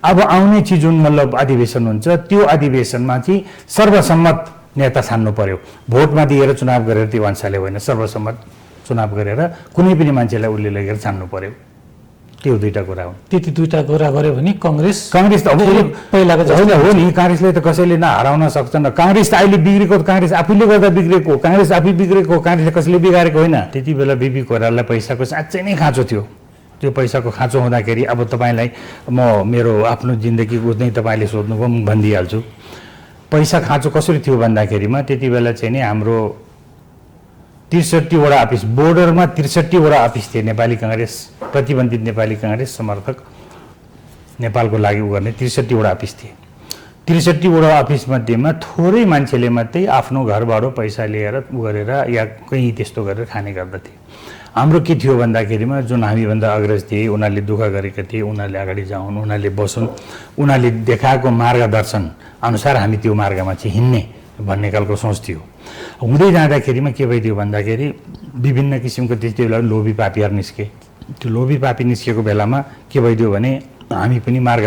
अब आउने चाहिँ जुन मतलब अधिवेशन हुन्छ त्यो अधिवेशनमा चाहिँ सर्वसम्मत नेता छान्नु पर्यो। भोटमा दिएर चुनाव गरेर त्यो अंशले होइन, सर्वसम्मत चुनाव गरेर कुनै पनि मान्छेलाई उसले लगेर छान्नु पर्यो। त्यो दुईटा कुरा हुन्। त्यति दुईटा कुरा गर्यो भने कांग्रेस त अब पहिलाको जस्तो हो नि, कांग्रेसले त कसैले हराउन सक्छन्। कांग्रेस त अहिले बिग्रेको, कांग्रेस आफैले गर्दा बिग्रेको, कांग्रेस आफै बिग्रेको, कांग्रेसले कसैले बिगारेको होइन। त्यति बेला बीपी कोइरालालाई पैसाको साँच्चै नै खाँचो थियो। त्यो पैसाको खाँचो हुँदाखेरि अब तपाईलाई म मेरो आफ्नो जिन्दगी बुझ्दै तपाईले सोध्नुभयो, म भनिदिइहाल्छु। पैसा खाँचो कसरी थियो भन्दाखेरिमा त्यति बेला चाहिँ नि हाम्रो 63 वटा अफिस, बोर्डरमा 63 वटा अफिस थिए। नेपाली कांग्रेस, प्रतिबन्धित नेपाली कांग्रेस समर्थक नेपालको लागि उ गर्ने 63 वटा अफिस थिए। 63 वटा अफिस मध्येमा थोरै मान्छेले मात्रै आफ्नो घरबाट पैसा लिएर उ गरेर या कहीँ त्यस्तो गरेर खाने गर्दथे। हाम्रो के थियो भन्दाखेरिमा जुन हामीभन्दा अग्रज थिए, उनीहरूले दुःख गरेका थिए, उनीहरूले अगाडि जाउन्, उनीहरूले बसुन्, उनीहरूले देखाएको मार्गदर्शन अनुसार हामी त्यो मार्गमा चाहिँ हिँड्ने भन्ने खालको सोच थियो। हुँदै जाँदाखेरिमा के भइदियो भन्दाखेरि विभिन्न किसिमको त्यति बेला लोभी पापीहरू निस्के। त्यो लोभी पापी निस्केको बेलामा के भइदियो भने हामी पनि मार्ग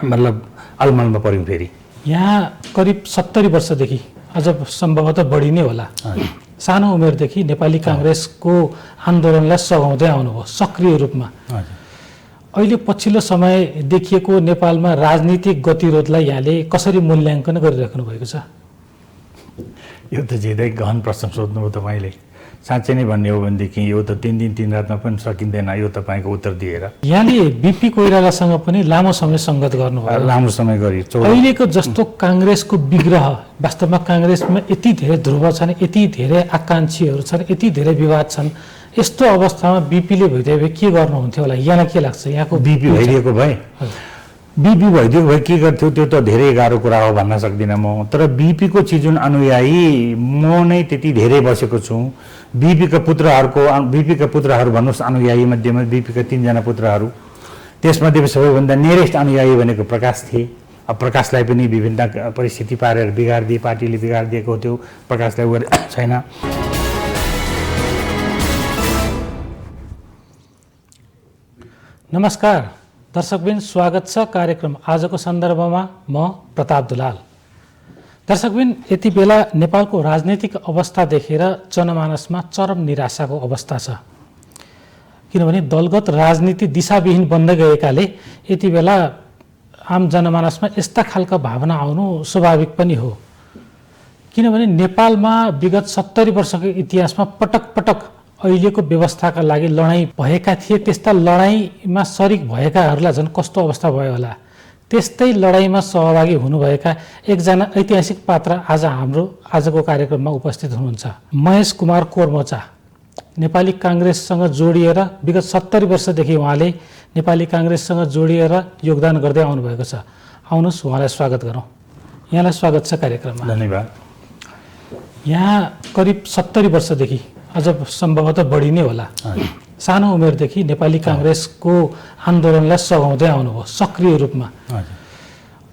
मतलब अलमलमा पऱ्यौँ। फेरि यहाँ करिब 70 वर्षदेखि अझ सम्भवतः बढी नै होला, सानो उमेरदेखि नेपाली कांग्रेसको आन्दोलनलाई सघाउँदै आउनुभयो सक्रिय रूपमा। अहिले पछिल्लो समय देखिएको नेपालमा राजनीतिक गतिरोधलाई यहाँले कसरी मूल्याङ्कन गरिराख्नु भएको छ? यो त झिँदै गहन प्रश्न सोध्नुभयो तपाईँले। साँच्चै नै भन्ने हो भनेदेखि यो त 3 दिन 3 रातमा पनि सकिँदैन यो तपाईँको उत्तर दिएर। यहाँले बीपी कोइरालासँग पनि लामो समय सङ्गत गर्नुभयो। लामो समय गरी अहिलेको जस्तो कांग्रेसको विग्रह, वास्तवमा कांग्रेसमा यति धेरै ध्रुव छन्, यति धेरै आकाङ्क्षीहरू छन्, यति धेरै विवाद छन्, यस्तो अवस्थामा बीपीले भइदिए भए के गर्नुहुन्थ्यो होला? यहाँलाई के लाग्छ? यहाँको बीपी भइदिएको भए के गर्थ्यो त्यो त धेरै गाह्रो कुरा हो भन्न सक्दिनँ म। तर बीपीको चाहिँ जुन अनुयायी म नै त्यति धेरै बसेको छु। बीपीका पुत्रहरू भन्नुहोस् अनुयायी मध्येमा बीपीका 3 जना पुत्रहरू, त्यसमध्ये सबैभन्दा नियरेस्ट अनुयायी भनेको प्रकाश थिए। अब प्रकाशलाई पनि विभिन्न परिस्थिति पारेर बिगारिदिए, पार्टीले बिगारिदिएको थियो, प्रकाशलाई उ छैन। नमस्कार दर्शकबिन, स्वागत छ कार्यक्रम आजको सन्दर्भमा। म प्रताप दुलाल। दर्शकबिन, यति बेला नेपालको राजनीतिक अवस्था देखेर जनमानसमा चरम निराशाको अवस्था छ। किनभने दलगत राजनीति दिशाविहीन बन्दै गएकाले यति बेला आम जनमानसमा यस्ता खालका भावना आउनु स्वाभाविक पनि हो। किनभने नेपालमा विगत 70 वर्षको इतिहासमा पटक पटक अहिलेको व्यवस्थाका लागि लडाईँ भएका थिए। त्यस्ता लडाईँमा सरिक भएकाहरूलाई झन् कस्तो अवस्था भयो होला। त्यस्तै लडाईँमा सहभागी हुनुभएका एकजना ऐतिहासिक पात्र आज हाम्रो आजको कार्यक्रममा उपस्थित हुनुहुन्छ। महेश कुमार कोर्मचा नेपाली कांग्रेससँग जोडिएर विगत 70 वर्षदेखि उहाँले नेपाली कांग्रेससँग जोडिएर योगदान गर्दै आउनुभएको छ। आउनुहोस् उहाँलाई स्वागत गरौँ। यहाँलाई स्वागत छ कार्यक्रममा। धन्यवाद। यहाँ करिब 70 वर्षदेखि अझ सम्भवतः बढी नै होला, सानो उमेरदेखि नेपाली कांग्रेसको आन्दोलनलाई सघाउँदै आउनुभयो सक्रिय रूपमा।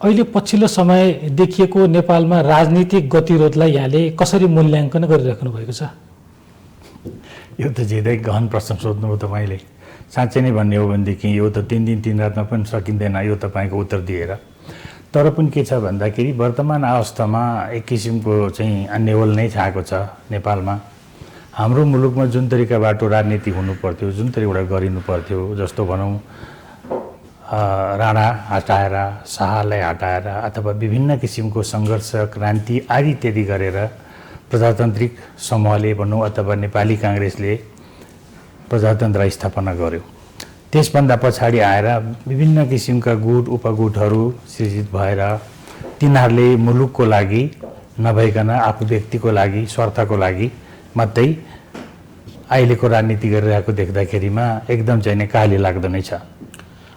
अहिले पछिल्लो समय देखिएको नेपालमा राजनीतिक गतिरोधलाई यहाँले कसरी मूल्याङ्कन गरिराख्नु भएको छ? यो त झिँदै गहन प्रश्न सोध्नुभयो तपाईँले। साँच्चै नै भन्ने हो भनेदेखि यो त 3 दिन 3 रातमा पनि सकिँदैन यो तपाईँको उत्तर दिएर। तर पनि के छ भन्दाखेरि वर्तमान अवस्थामा एक किसिमको चाहिँ अन्यवल नै छाएको छ नेपालमा। हाम्रो मुलुकमा जुन तरिकाबाट राजनीति हुनुपर्थ्यो, जुन तरिकाबाट गरिनु पर्थ्यो, जस्तो भनौँ राणा हटाएर शाहलाई हटाएर अथवा विभिन्न किसिमको सङ्घर्ष क्रान्ति आदि इत्यादि गरेर प्रजातान्त्रिक समूहले भनौँ अथवा नेपाली कांग्रेसले प्रजातन्त्र स्थापना गर्यो। त्यसभन्दा पछाडि आएर विभिन्न किसिमका गुट उपगुटहरू सृजित भएर तिनीहरूले मुलुकको लागि नभइकन आफू व्यक्तिको लागि स्वार्थको लागि मात्रै अहिलेको राजनीति गरिरहेको देख्दाखेरिमा एकदम चाहिँ नै काली लाग्दो नै छ।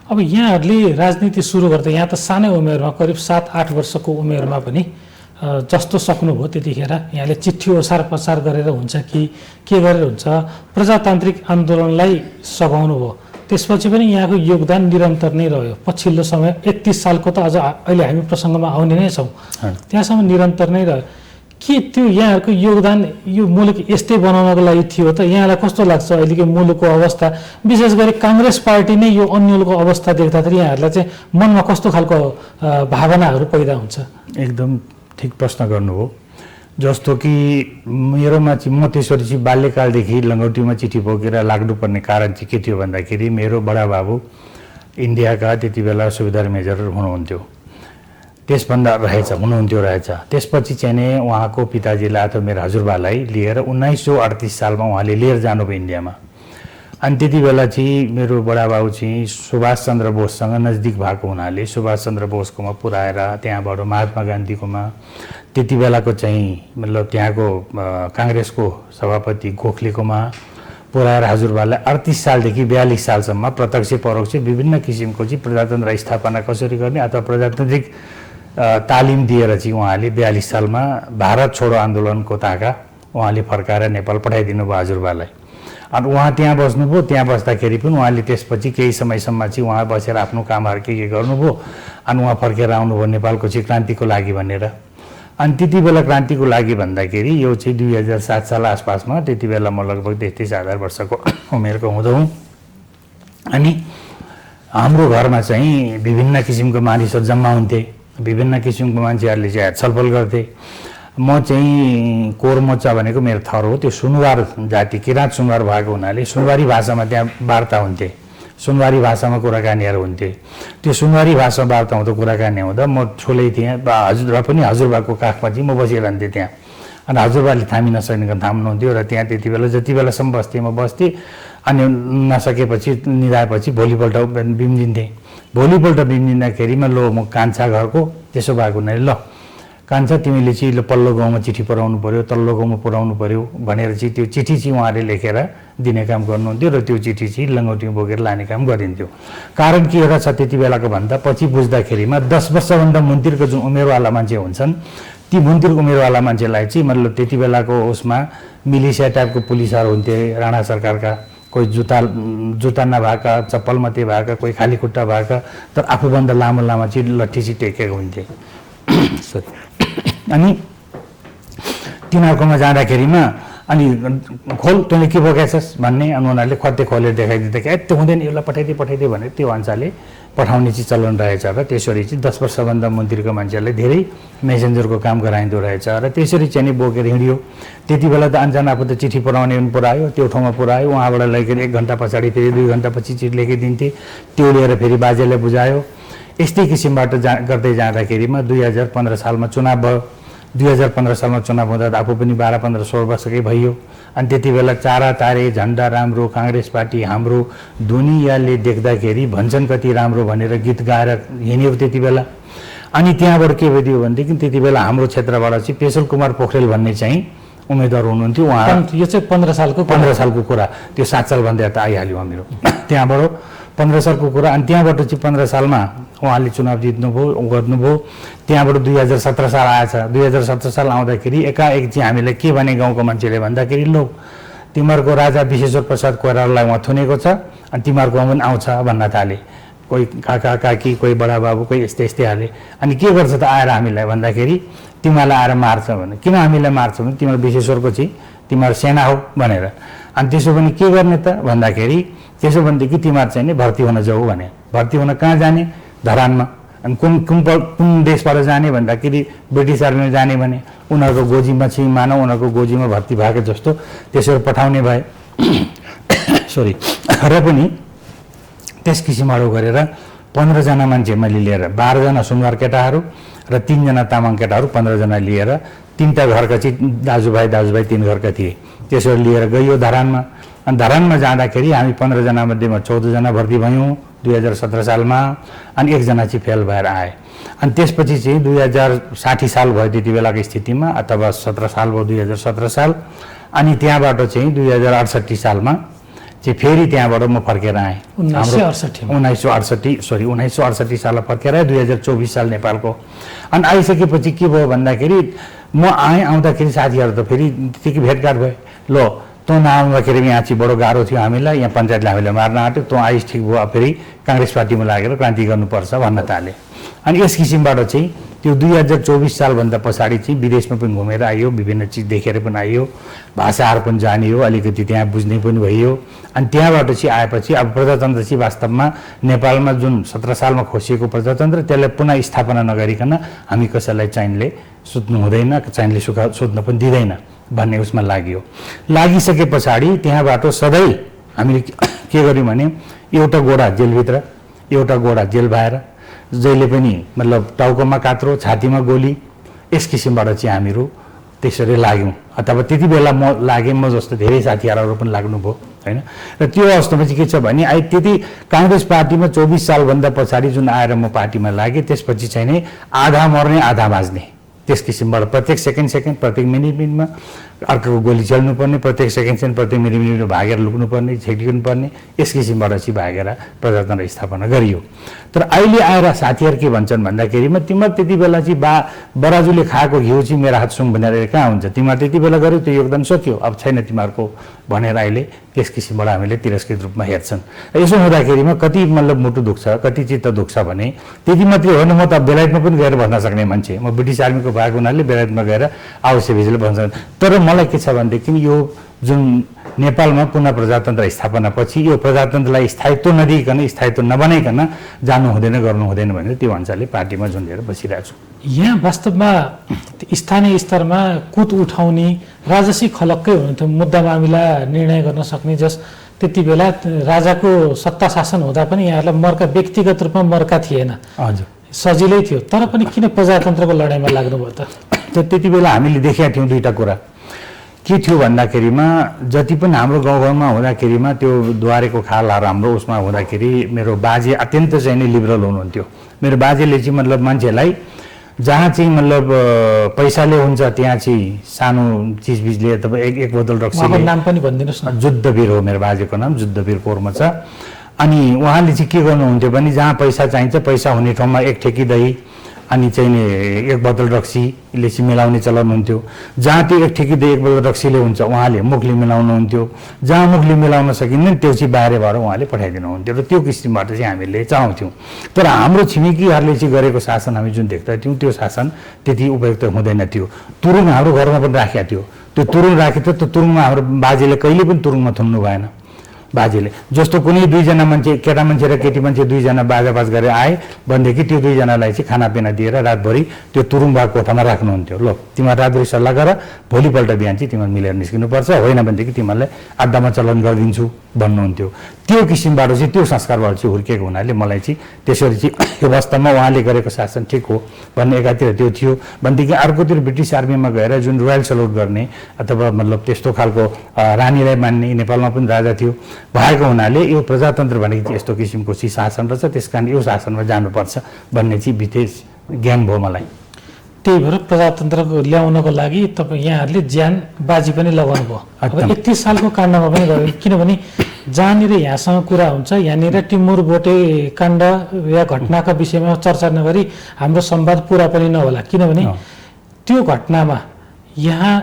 अब यहाँहरूले राजनीति सुरु गर्दा यहाँ त सानै उमेरमा करिब 7-8 वर्षको उमेरमा पनि जस्तो सक्नुभयो त्यतिखेर यहाँले चिठी ओसार पसार गरेर हुन्छ कि के गरेर हुन्छ प्रजातान्त्रिक आन्दोलनलाई सघाउनु भयो। त्यसपछि पनि यहाँको योगदान निरन्तर नै रह्यो। पछिल्लो समय 31 सालको त अझ अहिले हामी प्रसङ्गमा आउने नै छौँ, त्यहाँसम्म निरन्तर नै रह्यो। के त्यो यहाँहरूको योगदान यो मुलुक यस्तै बनाउनको लागि थियो त? यहाँलाई कस्तो लाग्छ अहिलेको मुलुकको अवस्था, विशेष गरी काङ्ग्रेस पार्टी नै यो अन्यलको अवस्था देख्दाखेरि यहाँहरूलाई चाहिँ मनमा कस्तो खालको भावनाहरू पैदा हुन्छ? एकदम ठिक प्रश्न गर्नुभयो। जस्तो कि मेरोमा चाहिँ म त्यसरी चाहिँ बाल्यकालदेखि लङ्गौटीमा चिठी बोकेर लाग्नुपर्ने कारण चाहिँ के थियो भन्दाखेरि मेरो बडाबाबु इन्डियाका त्यति बेला सुबेदार मेजर हुनुहुन्थ्यो, त्यसभन्दा हुनुहुन्थ्यो रहेछ। त्यसपछि चाहिँ नै उहाँको पिताजीलाई अथवा मेरो हजुरबालाई लिएर 1938 सालमा उहाँले लिएर जानुभयो इन्डियामा। अनि त्यति बेला चाहिँ मेरो बडाबाबु चाहिँ सुभाष चन्द्र बोससँग नजिक भएको हुनाले सुभाष चन्द्र बोसकोमा पुऱ्याएर त्यहाँबाट महात्मा गान्धीकोमा, त्यति बेलाको चाहिँ मतलब त्यहाँको काङ्ग्रेसको सभापति गोखलेकोमा पुऱ्याएर हजुरबालाई 38 सालदेखि 42 सालसम्म प्रत्यक्ष परोक्ष विभिन्न किसिमको चाहिँ प्रजातन्त्र स्थापना कसरी गर्ने अथवा प्रजातान्त्रिक तालिम दिएर चाहिँ उहाँले 42 सालमा भारत छोडो आन्दोलनको ताका उहाँले फर्काएर नेपाल पठाइदिनु भयो हजुरबालाई। अनि उहाँ त्यहाँ बस्नुभयो। त्यहाँ बस्दाखेरि पनि उहाँले त्यसपछि केही समयसम्म चाहिँ उहाँ बसेर आफ्नो कामहरू के गर्नुभयो। अनि उहाँ फर्केर आउनुभयो नेपालको चाहिँ क्रान्तिको लागि भनेर। अनि त्यति बेला क्रान्तिको लागि भन्दाखेरि यो चाहिँ 2007 साल आसपासमा, त्यति बेला म लगभग 33,000 वर्षको उमेरको हुँदो। अनि हाम्रो घरमा चाहिँ विभिन्न किसिमको मानिसहरू जम्मा हुन्थे, विभिन्न किसिमको मान्छेहरूले चाहिँ छलफल गर्थे। म चाहिँ कोरमोचा भनेको मेरो थर हो, त्यो सुनवार जाति किराँत सुनवार भएको हुनाले सुनवारी भाषामा त्यहाँ वार्ता हुन्थे, सुनवारी भाषामा कुराकानीहरू हुन्थे। त्यो सुनवारी भाषामा वार्ता हुँदा कुराकानी हुँदा म ठुलै थिएँ, हजुरबा पनि हजुरबाको काखमा चाहिँ म बसिरहन्थेँ त्यहाँ। अनि हजुरबाले थामी थाम्नुहुन्थ्यो र त्यहाँ त्यति बेला जति बेलासम्म बस्थेँ म बस्थेँ। अनि नसकेपछि निधाएपछि भोलिपल्ट बिम्जिन्थेँ। भोलिपल्ट बिम्जिँदाखेरिमा लो म कान्छा घरको त्यसो भएको हुनाले ल कान्छा तिमीले चाहिँ ल पल्लो गाउँमा चिठी पुऱ्याउनु पऱ्यो, तल्लो गाउँमा पुऱ्याउनु पऱ्यो भनेर चाहिँ त्यो चिठी चाहिँ उहाँले लेखेर दिने काम गर्नुहुन्थ्यो र त्यो चिठी चाहिँ लङ्गौटीमा बोकेर लाने काम गरिन्थ्यो। कारण के रहेछ त्यति बेलाको भन्दा पछि बुझ्दाखेरिमा 10 वर्षभन्दा मुन्तिरको जुन उमेरवाला मान्छे हुन्छन् ती मुन्तिर उमेरवाला मान्छेलाई चाहिँ मतलब त्यति बेलाको उसमा मिलिसिया टाइपको पुलिसहरू हुन्थे राणा सरकारका, कोही जुत्ता नभएका, चप्पल मात्रै भएका, कोही खाली खुट्टा भएका, तर आफूभन्दा लामो लामो चाहिँ लट्ठी चाहिँ टेकेको हुन्थे। सरी। अनि तिनीहरूकोमा जाँदाखेरिमा अनि खोल तैँले के बोकेछस् भन्ने, अनि उनीहरूले खत्ते खोलेर देखाइदिँदाखेरि त्यो हुँदैन यसलाई पठाइदिए भनेर त्यो अनुसारले पठाउने चाहिँ चलन रहेछ र त्यसरी चाहिँ 10 वर्षभन्दा मुन्तिरको मान्छेहरूलाई धेरै मेसेन्जरको काम गराइँदो रहेछ र त्यसरी चाहिँ नि बोकेर हिँड्यो। त्यति बेला त अनजान आफू त चिठी पुऱ्याउने पनि पुऱ्यायो, त्यो ठाउँमा पुऱ्यायो, उहाँबाट लगेर 1 घन्टा पछाडि फेरि 2 घन्टा पछि चिठी लेखिदिन्थे, त्यो लिएर फेरि बाजेलाई बुझायो। यस्तै किसिमबाट गर्दै जाँदाखेरिमा 2015 सालमा चुनाव भयो। 2015 सालमा चुनाव हुँदा आफू पनि 12-15-16 वर्षकै भइयो। अनि त्यति बेला चारा तारे झन्डा राम्रो, काङ्ग्रेस पार्टी हाम्रो, दुनियाँले देख्दाखेरि भन्छन् कति राम्रो भनेर गीत गाएर हिँड्यो त्यति बेला। अनि त्यहाँबाट के भइदियो भनेदेखि त्यति बेला हाम्रो क्षेत्रबाट चाहिँ पेशल कुमार पोखरेल भन्ने चाहिँ उम्मेदवार हुनुहुन्थ्यो। उहाँ यो चाहिँ 15 सालको कुरा, त्यो 7 सालभन्दा यता आइहाल्यो मेरो। त्यहाँबाट 15 सालको कुरा। अनि त्यहाँबाट चाहिँ 15 सालमा उहाँले चुनाव जित्नुभयो, गर्नुभयो। त्यहाँबाट 2017 साल आएछ। 2017 साल आउँदाखेरि एकाएक चाहिँ हामीले के भने गाउँको मान्छेले भन्दाखेरि लो तिमीहरूको राजा विश्वेश्वर प्रसाद कोइरालालाई उहाँ थुनेको छ अनि तिमीहरूकोमा पनि आउँछ भन्न थाले। कोही काका काकी, कोही बडाबाबु, कोही यस्तै हाले। अनि के गर्छ त आएर हामीलाई भन्दाखेरि तिमीहरूलाई आएर मार्छ भने। किन हामीलाई मार्छ भने तिमीहरू विश्वेश्वरको चाहिँ तिमीहरू सेना हो भनेर। अनि त्यसो भने के गर्ने त भन्दाखेरि त्यसो भनेदेखि तिमीहरू चाहिँ नि भर्ती हुन जाऊ भने। भर्ती हुन कहाँ जाने? धरानमा। अनि कुन देशबाट जाने भन्दाखेरि ब्रिटिस आर्मीमा जाने भने उनीहरूको गोजीमा चाहिँ मानव उनीहरूको गोजीमा भर्ती भएको जस्तो त्यसरी पठाउने भए। सरी। र पनि त्यस किसिमहरू गरेर 15 जना मान्छे मैले लिएर 12 जना सुनवार केटाहरू र 3 जना तामाङ केटाहरू 15 जना लिएर 3टा घरका चाहिँ दाजुभाइ 3 घरका थिए। त्यसरी लिएर गइयो धरानमा। अनि धरानमा जाँदाखेरि हामी 15 जना मध्येमा 14 जना भर्ती भयौँ 2017 सालमा। अनि 1 जना चाहिँ फेल भएर आए। अनि त्यसपछि चाहिँ 2060 साल भयो त्यति बेलाको स्थितिमा, अथवा 17 साल भयो 2017 साल। अनि त्यहाँबाट चाहिँ 2068 सालमा चाहिँ फेरि त्यहाँबाट म फर्केर आएँ। 1968 सालमा फर्केर आएँ। 2024 साल नेपालको। अनि आइसकेपछि के भयो भन्दाखेरि म आउँदाखेरि साथीहरू त फेरि त्यतिकै भेटघाट भयो। लो तँ नआउँदाखेरि यहाँ चाहिँ बडो गाह्रो थियो हामीलाई, यहाँ पञ्चायतले हामीलाई मार्न आँट्यो, तँ आइस ठिक भयो, फेरि काङ्ग्रेस पार्टीमा लागेर क्रान्ति गर्नुपर्छ भन्न थाले। अनि यस किसिमबाट चाहिँ त्यो 2024 सालभन्दा पछाडि चाहिँ विदेशमा पनि घुमेर आइयो, विभिन्न चिज देखेर पनि आइयो, भाषाहरू पनि जानियो, अलिकति त्यहाँ बुझ्ने पनि भइयो। अनि त्यहाँबाट चाहिँ आएपछि अब प्रजातन्त्र चाहिँ वास्तवमा नेपालमा जुन 17 सालमा खोसिएको प्रजातन्त्र त्यसलाई पुनः स्थापना नगरिकन हामी कसैलाई चाइनाले सुत्नु हुँदैन, चाइनाले सुत्न पनि दिँदैन भन्ने उसमा लाग्यो। लागिसके पछाडि त्यहाँबाट सधैँ हामीले के गर्यौँ भने एउटा गोडा जेलभित्र, एउटा गोडा जेल बाहिर, जहिले पनि मतलब टाउकोमा कात्रो, छातीमा गोली, यस किसिमबाट चाहिँ हामीहरू त्यसरी लाग्यौँ। अथवा त्यति बेला म लागेँ, म जस्तो धेरै साथीहरू पनि लाग्नुभयो होइन। र त्यो अवस्थामा चाहिँ के छ भने अहिले त्यति काङ्ग्रेस पार्टीमा 24 सालभन्दा पछाडि जुन आएर म पार्टीमा लागेँ, त्यसपछि चाहिँ नै आधा मर्ने आधा बाँच्ने, त्यस किसिमबाट प्रत्येक सेकेन्ड प्रत्येक मिनिटमा अर्काको गोली चल्नुपर्ने, प्रत्येक सेकेन्ड प्रत्येक मिनिटमा भागेर लुक्नुपर्ने, छेकिनुपर्ने, यस किसिमबाट चाहिँ भागेर प्रजातन्त्र स्थापना गरियो। तर अहिले आएर साथीहरू के भन्छन् भन्दाखेरिमा तिमीहरू त्यति बेला चाहिँ बराजुले खाएको घिउ चाहिँ मेरो हात सुङ भनेर कहाँ हुन्छ, तिमीहरू त्यति बेला गर्यो त्यो योगदान सकियो, अब छैन तिमीहरूको भनेर अहिले त्यस किसिमबाट हामीले तिरस्कृत रूपमा हेर्छन्। यसो हुँदाखेरिमा कति मतलब मुटु दुख्छ, कति चित्त दुख्छ भने त्यति मात्रै हो न, म त बेलायतमा पनि गएर बस्न सक्ने मान्छे, म ब्रिटिस आर्मीको भएको हुनाले बेलायतमा गएर आवश्यक भिजले बस्न सक्ने। तर मलाई के छ भनेदेखि यो जुन नेपालमा पुनः प्रजातन्त्र स्थापनापछि यो प्रजातन्त्रलाई स्थायित्व नदिइकन, स्थायित्व नबनाइकन जानु हुँदैन, गर्नु हुँदैन भनेर त्यो अनुसारले पार्टीमा झुन्डेर बसिरहेको छु। यहाँ वास्तवमा स्थानीय स्तरमा कुत उठाउने राजसी खलक्कै हुनुहुन्थ्यो, मुद्दा मामिला निर्णय गर्न सक्ने। जस त्यति बेला राजाको सत्ता शासन हुँदा पनि यहाँहरूलाई मर्का, व्यक्तिगत रूपमा मर्का थिएन, हजुर सजिलै थियो। तर पनि किन प्रजातन्त्रको लडाइँमा लाग्नुभयो त? त्यति बेला हामीले देखेका थियौँ दुईवटा कुरा के थियो भन्दाखेरिमा, जति पनि हाम्रो गाउँघरमा हुँदाखेरिमा त्यो द्वारेको खालहरू हाम्रो उसमा हुँदाखेरि मेरो बाजे अत्यन्त चाहिँ नै लिबरल हुनुहुन्थ्यो। मेरो बाजेले चाहिँ मतलब मान्छेलाई जहाँ चाहिँ मतलब पैसाले हुन्छ त्यहाँ चाहिँ सानो चिजबिजले अथवा एक बोतल रक्सीले, नाम पनि भनिदिनुहोस् न। जुद्धवीर हो मेरो बाजेको नाम, जुद्धवीर कोरमा छ। अनि उहाँले चाहिँ के गर्नुहुन्थ्यो भने जहाँ पैसा चाहिन्छ, पैसा हुने ठाउँमा एक ठेकी दही अनि चाहिँ नि एक बोतल रक्सीले चाहिँ मिलाउने चलन हुन्थ्यो। जहाँ त्यो एक ठेकी दही एक बोतल रक्सीले हुन्छ उहाँले मुखले मिलाउनुहुन्थ्यो, जहाँ मुखले मिलाउन सकिँदैन त्यो चाहिँ बाहिरबाट उहाँले पठाइदिनुहुन्थ्यो। र त्यो किसिमबाट चाहिँ हामीले चाहन्थ्यौँ। तर हाम्रो छिमेकीहरूले चाहिँ गरेको शासन हामी जुन देख्दा थियौँ त्यो शासन त्यति उपयुक्त हुँदैन थियो। तुरुङ हाम्रो घरमा पनि राखेको थियो, त्यो तुरुङ राखेको थियो, त्यो तुरुङमा हाम्रो बाजेले कहिले पनि तुरुङमा थुन्नु भएन। बाजेले जस्तो कुनै दुईजना मान्छे, केटा मान्छे र केटी मान्छे दुईजना बाजाबाज गरेर आए भनेदेखि त्यो दुईजनालाई चाहिँ खानापिना दिएर रातभरि त्यो तुरुङबा कोठामा राख्नुहुन्थ्यो। ल तिमीहरू रातभरि सल्लाह गर, भोलिपल्ट बिहान चाहिँ तिमीहरू मिलेर निस्किनुपर्छ, होइन भनेदेखि तिमीहरूलाई अड्डामा चलन गरिदिन्छु भन्नुहुन्थ्यो। त्यो किसिमबाट चाहिँ त्यो संस्कारबाट चाहिँ हुर्किएको हुनाले मलाई चाहिँ त्यसरी चाहिँ यो वास्तवमा उहाँले गरेको शासन ठिक हो भन्ने एकातिर त्यो थियो। भनेदेखि अर्कोतिर ब्रिटिस आर्मीमा गएर जुन रोयल सल्युट गर्ने अथवा मतलब त्यस्तो खालको रानीलाई मान्ने, नेपालमा पनि राजा थियो भएको हुनाले यो प्रजातन्त्र भनेको यस्तो किसिमको चाहिँ शासन रहेछ, त्यस कारण यो शासनमा जानुपर्छ भन्ने चाहिँ विशेष ज्ञान भयो मलाई। त्यही भएर प्रजातन्त्रको ल्याउनको लागि तपाईँ यहाँहरूले ज्यान बाजी पनि लगाउनु भयो। अब 31 सालको काण्डमा पनि गयो, किनभने जहाँनिर यहाँसँग कुरा हुन्छ यहाँनिर टिमुर बोटे काण्ड या घटनाका विषयमा चर्चा नगरी हाम्रो संवाद पुरा पनि नहोला। किनभने त्यो घटनामा यहाँ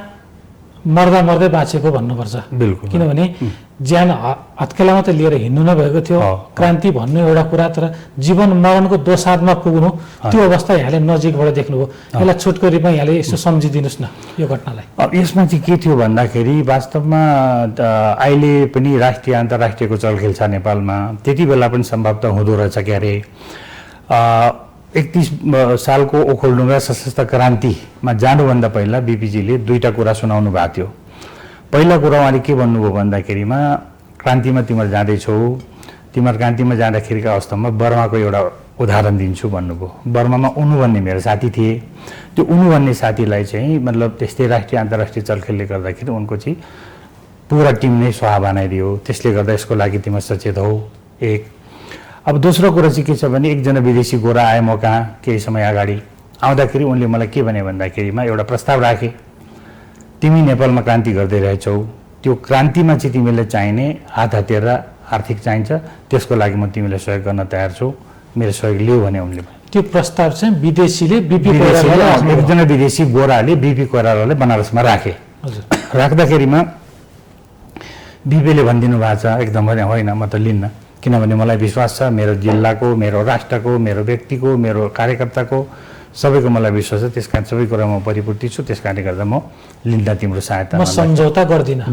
मर्दा मर्दै बाँचेको भन्नुपर्छ। बिल्कुल। किनभने ज्यान हत्केलामा त लिएर हिँड्नु नभएको थियो, क्रान्ति भन्नु एउटा कुरा, तर जीवन मरणको दोसाँधमा पुग्नु त्यो अवस्था यहाँले नजिकबाट देख्नुभयो। यसलाई छोटकरीमा यहाँले यसो सम्झिदिनुहोस् न यो घटनालाई। अब यसमा चाहिँ के थियो भन्दाखेरि वास्तवमा अहिले पनि राष्ट्रिय अन्तर्राष्ट्रियको चलखेल छ नेपालमा, त्यति बेला पनि सम्भवतः हुँदो रहेछ क्यारे। 31 सालको ओखलढुङ्गा सशस्त्र क्रान्तिमा जानुभन्दा पहिला बिपीजीले दुईवटा कुरा सुनाउनु भएको थियो। पहिला कुरा उहाँले के भन्नुभयो भन्दाखेरिमा, क्रान्तिमा तिमीहरू जाँदैछौ, तिमीहरू क्रान्तिमा जाँदाखेरिका अवस्थामा बर्माको एउटा उदाहरण दिन्छु भन्नुभयो। बर्मामा उनु भन्ने मेरो साथी थिए, त्यो उनु भन्ने साथीलाई चाहिँ मतलब त्यस्तै राष्ट्रिय अन्तर्राष्ट्रिय चलखेलले गर्दाखेरि उनको चाहिँ पुरा टिम नै स्वाहा बनाइदियो। त्यसले गर्दा यसको लागि तिमी सचेत हौ। एक अब दोस्रो कुरा चाहिँ के छ भने एकजना विदेशी गोरा आए म कहाँ केही समय अगाडि, आउँदाखेरि उनले मलाई के भने भन्दाखेरिमा एउटा प्रस्ताव राखे, तिमी नेपालमा क्रान्ति गर्दै रहेछौ, त्यो क्रान्तिमा चाहिँ तिमीलाई चाहिने हात हतियार र आर्थिक चाहिन्छ, त्यसको लागि म तिमीलाई सहयोग गर्न तयार छु, मेरो सहयोग लिऊ भने उनले। त्यो प्रस्ताव चाहिँ विदेशीले एकजना विदेशी गोराले बिपी कोइरालालाई बनारसमा राखे। राख्दाखेरिमा बिपीले भनिदिनु भएको छ एकदम होइन म त लिन्न, किनभने मलाई विश्वास छ मेरो जिल्लाको, मेरो राष्ट्रको, मेरो व्यक्तिको, मेरो कार्यकर्ताको सबैको मलाई विश्वास छ। त्यसकारण सबै कुरामा म परिपूर्ति छु। त्यस कारणले गर्दा म लिँदा तिम्रो सहायता म सम्झौता गर्दिनँ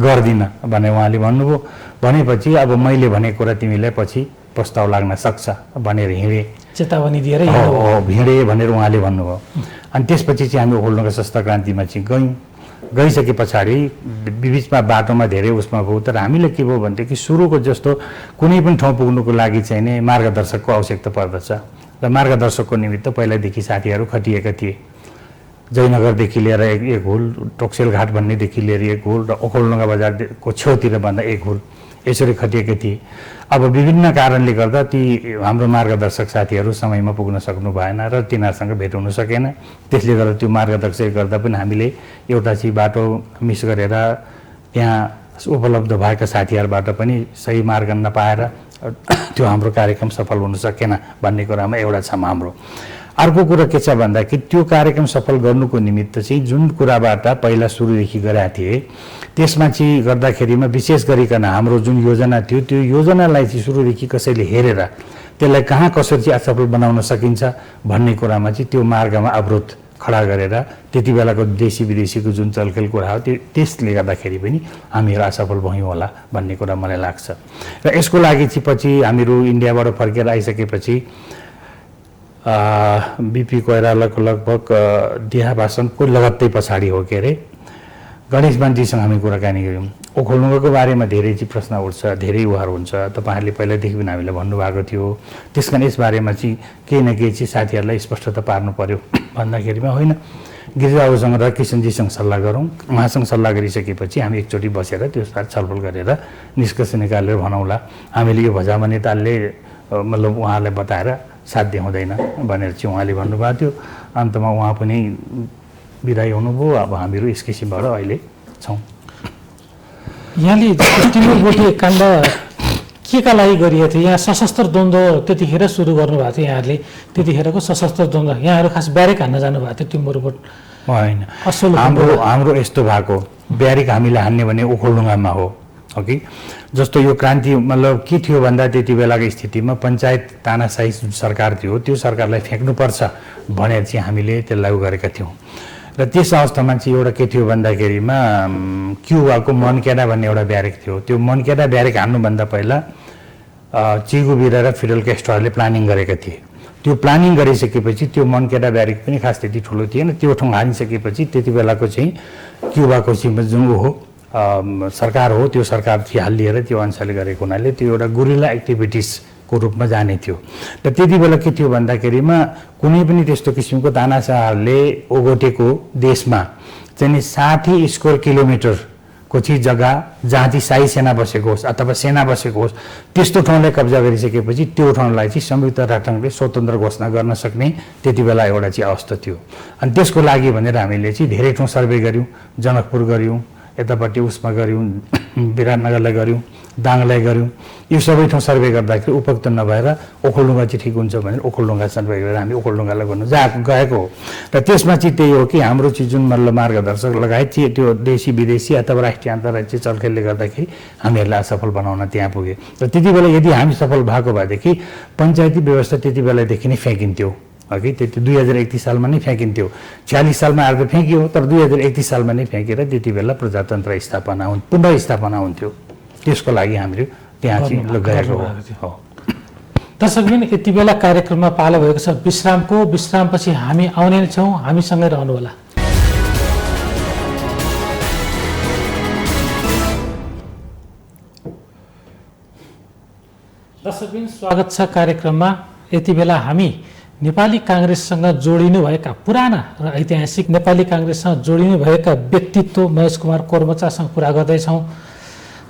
भने उहाँले भन्नुभयो। भनेपछि अब मैले भनेको कुरा तिमीलाई पछि प्रस्ताव लाग्न सक्छ भनेर हिँडे, चेतावनी दिएर हिँडे भनेर उहाँले भन्नुभयो। अनि त्यसपछि चाहिँ हामी ओखलढुङ्गा सशस्त्र क्रान्तिमा चाहिँ गइसके पछाडि बिचमा बाटोमा धेरै उसमा भयो। तर हामीले के भयो भनेदेखि सुरुको जस्तो कुनै पनि ठाउँ पुग्नुको लागि चाहिँ नै मार्गदर्शकको आवश्यकता पर्दछ र मार्गदर्शकको निमित्त पहिलादेखि साथीहरू खटिएका थिए। जयनगरदेखि लिएर एक हुल, टोक्सेल घाट भन्नेदेखि लिएर एक हुल र ओखलढुङ्गा बजारको छेउतिर भन्दा एक हुल यसरी खटिएका थिए। अब विभिन्न कारणले गर्दा ती हाम्रो मार्गदर्शक साथीहरू समयमा पुग्न सक्नु भएन र तिनीहरूसँग भेट हुन सकेन। त्यसले गर्दा त्यो मार्गदर्शक गर्दा पनि हामीले एउटा चाहिँ बाटो मिस गरेर त्यहाँ उपलब्ध भएका साथीहरूबाट पनि सही मार्ग नपाएर त्यो हाम्रो कार्यक्रम सफल हुन सकेन भन्ने कुरामा एउटा छ हाम्रो। अर्को कुरा के छ भन्दाखेरि त्यो कार्यक्रम सफल गर्नुको निमित्त चाहिँ जुन कुराबाट पहिला सुरुदेखि गरेका थिए त्यसमा चाहिँ गर्दाखेरिमा विशेष गरिकन हाम्रो जुन योजना थियो त्यो योजनालाई चाहिँ सुरुदेखि कसैले हेरेर त्यसलाई कहाँ कसरी चाहिँ असफल बनाउन सकिन्छ भन्ने कुरामा चाहिँ त्यो मार्गमा अवरोध खडा गरेर त्यति बेलाको देशी विदेशीको जुन चलखेल कुरा हो त्यसले गर्दाखेरि पनि हामीहरू असफल भयौँ होला भन्ने कुरा मलाई लाग्छ। र यसको लागि चाहिँ पछि हामीहरू इन्डियाबाट फर्केर आइसकेपछि बिपी कोइरालाको लगभग देहाभाषणको लगत्तै पछाडि हो के अरे गणेश मानजीसँग हामी कुराकानी गऱ्यौँ। ओखलढुङ्गाको बारेमा धेरै चाहिँ प्रश्न उठ्छ, धेरै उहाँहरू हुन्छ, तपाईँहरूले पहिलादेखि पनि हामीलाई भन्नुभएको थियो। त्यस कारण यसबारेमा चाहिँ केही न केही चाहिँ साथीहरूलाई स्पष्टता पार्नु पर्यो भन्दाखेरिमा होइन गिरिजाबाबुसँग र किसनजीसँग सल्लाह गरौँ। उहाँसँग सल्लाह गरिसकेपछि हामी एकचोटि बसेर त्यसबारे छलफल गरेर निष्कर्ष निकालेर भनौँला हामीले यो भजामनी तालले मतलब उहाँलाई बताएर साध्य हुँदैन भनेर चाहिँ उहाँले भन्नुभएको थियो। अन्तमा उहाँ पनि बिदाई हुनुभयो। अब हामीहरू यस किसिमबाट अहिले छौँ। यहाँले टिमुर बोटे काण्ड के का लागि गरिएको थियो? यहाँ सशस्त्र द्वन्द्व त्यतिखेर सुरु गर्नुभएको थियो यहाँहरूले, त्यतिखेरको सशस्त्र द्वन्द्व यहाँहरू खास ब्यारेक हान्न जानुभएको थियो टिमुर बोट? होइन, हाम्रो यस्तो भएको ब्यारेक हामीले हान्ने भने ओखलढुङ्गामा हो कि जस्तो यो क्रान्ति मतलब के थियो भन्दा त्यति बेलाको स्थितिमा पञ्चायत तानाशाही सरकार थियो, त्यो सरकारलाई फ्याँक्नुपर्छ भनेर चाहिँ हामीले त्यसलाई गरेका थियौँ। र त्यस अवस्थामा चाहिँ एउटा के थियो भन्दाखेरिमा क्युबाको मनकेडा भन्ने एउटा ब्यारेक थियो। त्यो मनकेडा ब्यारेक हान्नुभन्दा पहिला चिगु बिरा र फिडल क्यास्ट्रोले प्लानिङ गरेका थिए। त्यो प्लानिङ गरिसकेपछि त्यो मनकेडा ब्यारेक पनि खास त्यति ठुलो थिएन। त्यो ठाउँ हानिसकेपछि त्यति बेलाको चाहिँ क्युबाको चाहिँ जुन हो सरकार हो त्यो सरकार चाहिँ हालिएर त्यो अनुसारले गरेको हुनाले त्यो एउटा गुरिल्ला एक्टिभिटिजको रूपमा जाने थियो। र त्यति बेला के थियो भन्दाखेरिमा कुनै पनि त्यस्तो किसिमको तानाशाहले ओगटेको देशमा चाहिँ 60 स्क्वायर किलोमिटरको चाहिँ जग्गा जहाँ चाहिँ शाही सेना बसेको होस् अथवा सेना बसेको होस् त्यस्तो ठाउँलाई कब्जा गरिसकेपछि त्यो ठाउँलाई चाहिँ संयुक्त राष्ट्रसङ्घले स्वतन्त्र घोषणा गर्न सक्ने त्यति बेला एउटा चाहिँ अवस्था थियो। अनि त्यसको लागि भनेर हामीले चाहिँ धेरै ठाउँ सर्वे गऱ्यौँ, जनकपुर गऱ्यौँ, यतापट्टि उसमा गऱ्यौँ, विराटनगरलाई गऱ्यौँ, दाङलाई गऱ्यौँ। यो सबै ठाउँ सर्वे गर्दाखेरि उपयुक्त नभएर ओखलढुङ्गा चाहिँ ठिक हुन्छ भनेर ओखलढुङ्गा सर्वे गरेर हामी ओखलढुङ्गालाई गर्नु गएको हो। र त्यसमा चाहिँ त्यही हो कि हाम्रो चाहिँ जुन मतलब मार्गदर्शक लगायत चाहिँ त्यो देशी विदेशी अथवा राष्ट्रिय अन्तर्राष्ट्रिय चलखेलले गर्दाखेरि हामीहरूलाई असफल बनाउन त्यहाँ पुगे। र त्यति बेला यदि हामी सफल भएको भएदेखि पञ्चायती व्यवस्था त्यति बेलादेखि नै फ्याँकिन्थ्यो कि त्यति 2031 सालमा नै फ्याँकिन्थ्यो। 46 सालमा आएर त फ्याँकियो, तर 2031 सालमा नै फ्याँकेर त्यति बेला प्रजातन्त्र पुनर्स्थापना हुन्थ्यो। त्यसको लागि हामीले त्यहाँ चाहिँ गएको हो। दर्शकबिन यति बेला कार्यक्रममा पालो भएको छ विश्रामपछि हामी आउने नै छौँ, हामीसँगै रहनुहोला। दर्शकबिन स्वागत छ कार्यक्रममा। यति बेला हामी नेपाली काङ्ग्रेससँग जोडिनुभएका पुराना र ऐतिहासिक नेपाली काङ्ग्रेससँग जोडिनुभएका व्यक्तित्व महेश कुमार कोर्मचासँग कुरा गर्दैछौँ।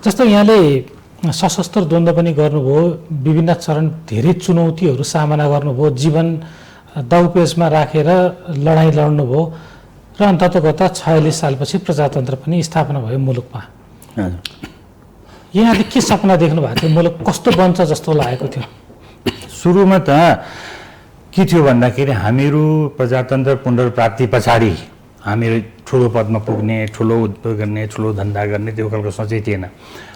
जस्तो यहाँले सशस्त्र द्वन्द्व पनि गर्नुभयो, विभिन्न चरण धेरै चुनौतीहरू सामना गर्नुभयो, जीवन दाउपेचमा राखेर लडाइँ लड्नुभयो र अन्ततगत 46 सालपछि प्रजातन्त्र पनि स्थापना भयो मुलुकमा। यहाँले के सपना देख्नु भएको थियो? मुलुक कस्तो बन्छ जस्तो लागेको थियो? सुरुमा त के थियो भन्दाखेरि हामीहरू प्रजातन्त्र पुनर्प्राप्ति पछाडि हामी ठुलो पदमा पुग्ने, ठुलो उद्योग गर्ने, ठुलो धन्दा गर्ने त्यो खालको सोचै थिएन।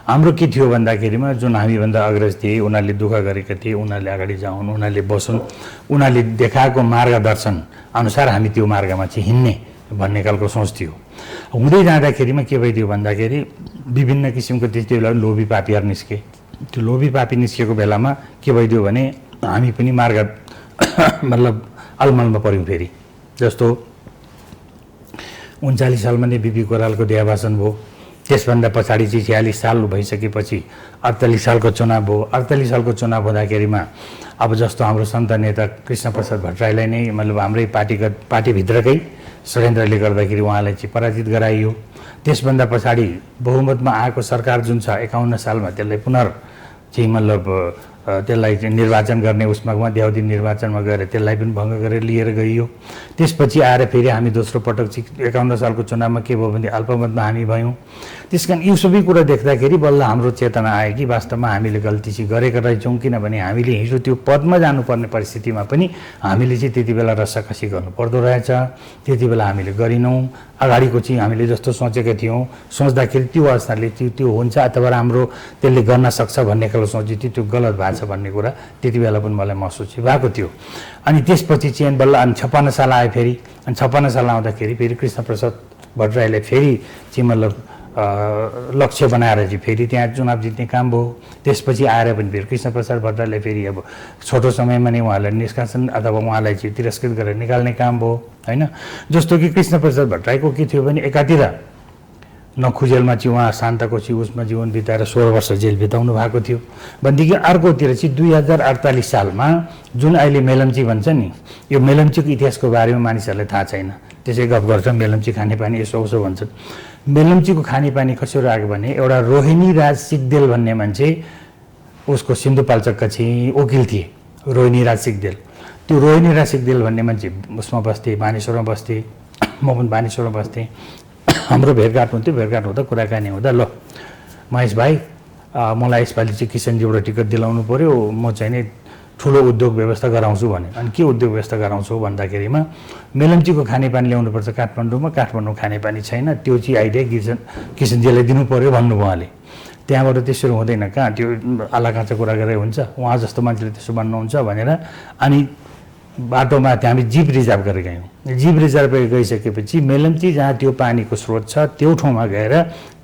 हाम्रो के थियो भन्दाखेरिमा जुन हामीभन्दा अग्रज थिए, उनीहरूले दुःख गरेका थिए, उनीहरूले अगाडि जाउन्, उनीहरूले बसुन्, उनीहरूले देखाएको मार्गदर्शन अनुसार हामी त्यो मार्गमा चाहिँ हिँड्ने भन्ने खालको सोच थियो। हुँदै जाँदाखेरिमा के भइदियो भन्दाखेरि विभिन्न किसिमको त्यति बेला लोभी पापीहरू निस्के। त्यो लोभी पापी निस्केको बेलामा के भइदियो भने हामी पनि मार्ग मतलब अलमलमा पऱ्यौँ फेरि। जस्तो 39 सालमा नै बिपी कोइरालाको देहावसान भयो। त्यसभन्दा पछाडि चाहिँ 46 साल भइसकेपछि 48 सालको चुनाव भयो। 48 सालको चुनाव हुँदाखेरिमा अब जस्तो हाम्रो सन्त नेता कृष्णप्रसाद भट्टराईलाई नै मतलब हाम्रै पार्टीभित्रकै षड्यन्त्रले गर्दाखेरि उहाँलाई चाहिँ पराजित गराइयो। त्यसभन्दा पछाडि बहुमतमा आएको सरकार जुन छ 51 सालमा त्यसलाई चाहिँ मतलब त्यसलाई चाहिँ निर्वाचन गर्ने उसमा मध्यावधि निर्वाचनमा गएर त्यसलाई पनि भङ्ग गरेर लिएर गइयो। त्यसपछि आएर फेरि हामी दोस्रो पटक चाहिँ 51 सालको चुनावमा के भयो भने अल्पमतमा हामी भयौँ। त्यस कारण यो सबै कुरा देख्दाखेरि बल्ल हाम्रो चेतना आयो कि वास्तवमा हामीले गल्ती चाहिँ गरेका रहेछौँ। किनभने हामीले हिजो त्यो पदमा जानुपर्ने परिस्थितिमा पनि हामीले चाहिँ त्यति बेला रस्साकसी गर्नु पर्दो रहेछ। त्यति बेला हामीले गरेनौँ। अगाडिको चाहिँ हामीले जस्तो सोचेका थियौँ, सोच्दाखेरि त्यो अवस्थाले त्यो हुन्छ अथवा राम्रो त्यसले गर्न सक्छ भन्ने खालको सोचे थियो, त्यो गलत भएको छ भन्ने कुरा त्यति बेला पनि मलाई महसुस भएको थियो। अनि त्यसपछि चाहिँ बल्ल अनि 56 साल आयो फेरि। अनि 56 साल आउँदाखेरि फेरि कृष्णप्रसाद भट्टराईलाई फेरि चाहिँ मतलब लक्ष्य बनाएर चाहिँ फेरि त्यहाँ चुनाव जित्ने काम भयो। त्यसपछि आएर पनि फेरि कृष्णप्रसाद भट्टराईलाई फेरि अब छोटो समयमा नै उहाँलाई निष्कासन अथवा उहाँलाई चाहिँ तिरस्कृत गरेर निकाल्ने काम भयो होइन। जस्तो कि कृष्णप्रसाद भट्टराईको के थियो भने एकातिर नखु जेलमा चाहिँ उहाँ शान्तको चाहिँ उसमा जीवन बिताएर 16 वर्ष जेल बिताउनु भएको थियो भनेदेखि अर्कोतिर चाहिँ 2048 सालमा जुन अहिले मेलम्ची भन्छ नि, यो मेलम्चीको इतिहासको बारेमा मानिसहरूलाई थाहा छैन। त्यसै गफ गर्छ मेलम्ची खानेपानी यसो उसो भन्छन्। मेलम्चीको खानेपानी कसरी आयो भने एउटा रोहिणी राज सिगदेल भन्ने मान्छे उसको सिन्धुपाल्चोकका चाहिँ वकिल थिए, रोहिणी राज सिगदेल। त्यो रोहिणी राज सिगदेल भन्ने मान्छे उसमा बस्थे, बानेश्वरमा बस्थे, म पनि बानेश्वरमा बस्थेँ। हाम्रो भेटघाट हुन्थ्यो। भेटघाट हुँदा कुराकानी हुँदा ल महेश भाइ मलाई यसपालि चाहिँ किसनजीबाट टिकट दिलाउनु पऱ्यो, म चाहिँ नि ठुलो उद्योग व्यवस्था गराउँछु भने। अनि के उद्योग व्यवस्था गराउँछु भन्दाखेरिमा मेलम्चीको खानेपानी ल्याउनुपर्छ काठमाडौँमा, काठमाडौँ खानेपानी छैन, त्यो चाहिँ आइडिया किसनजीलाई दिनु पऱ्यो भन्नुभयो उहाँले। त्यहाँबाट त्यसरी हुँदैन, कहाँ त्यो आलाकाँचा कुरा गरेर हुन्छ, उहाँ जस्तो मान्छेले त्यसो भन्नुहुन्छ भनेर अनि बाटोमा त्यहाँ हामी जिप रिजर्भ गरेर गयौँ। जिप रिजर्भ गइसकेपछि मेलम्ची जहाँ त्यो पानीको स्रोत छ त्यो ठाउँमा गएर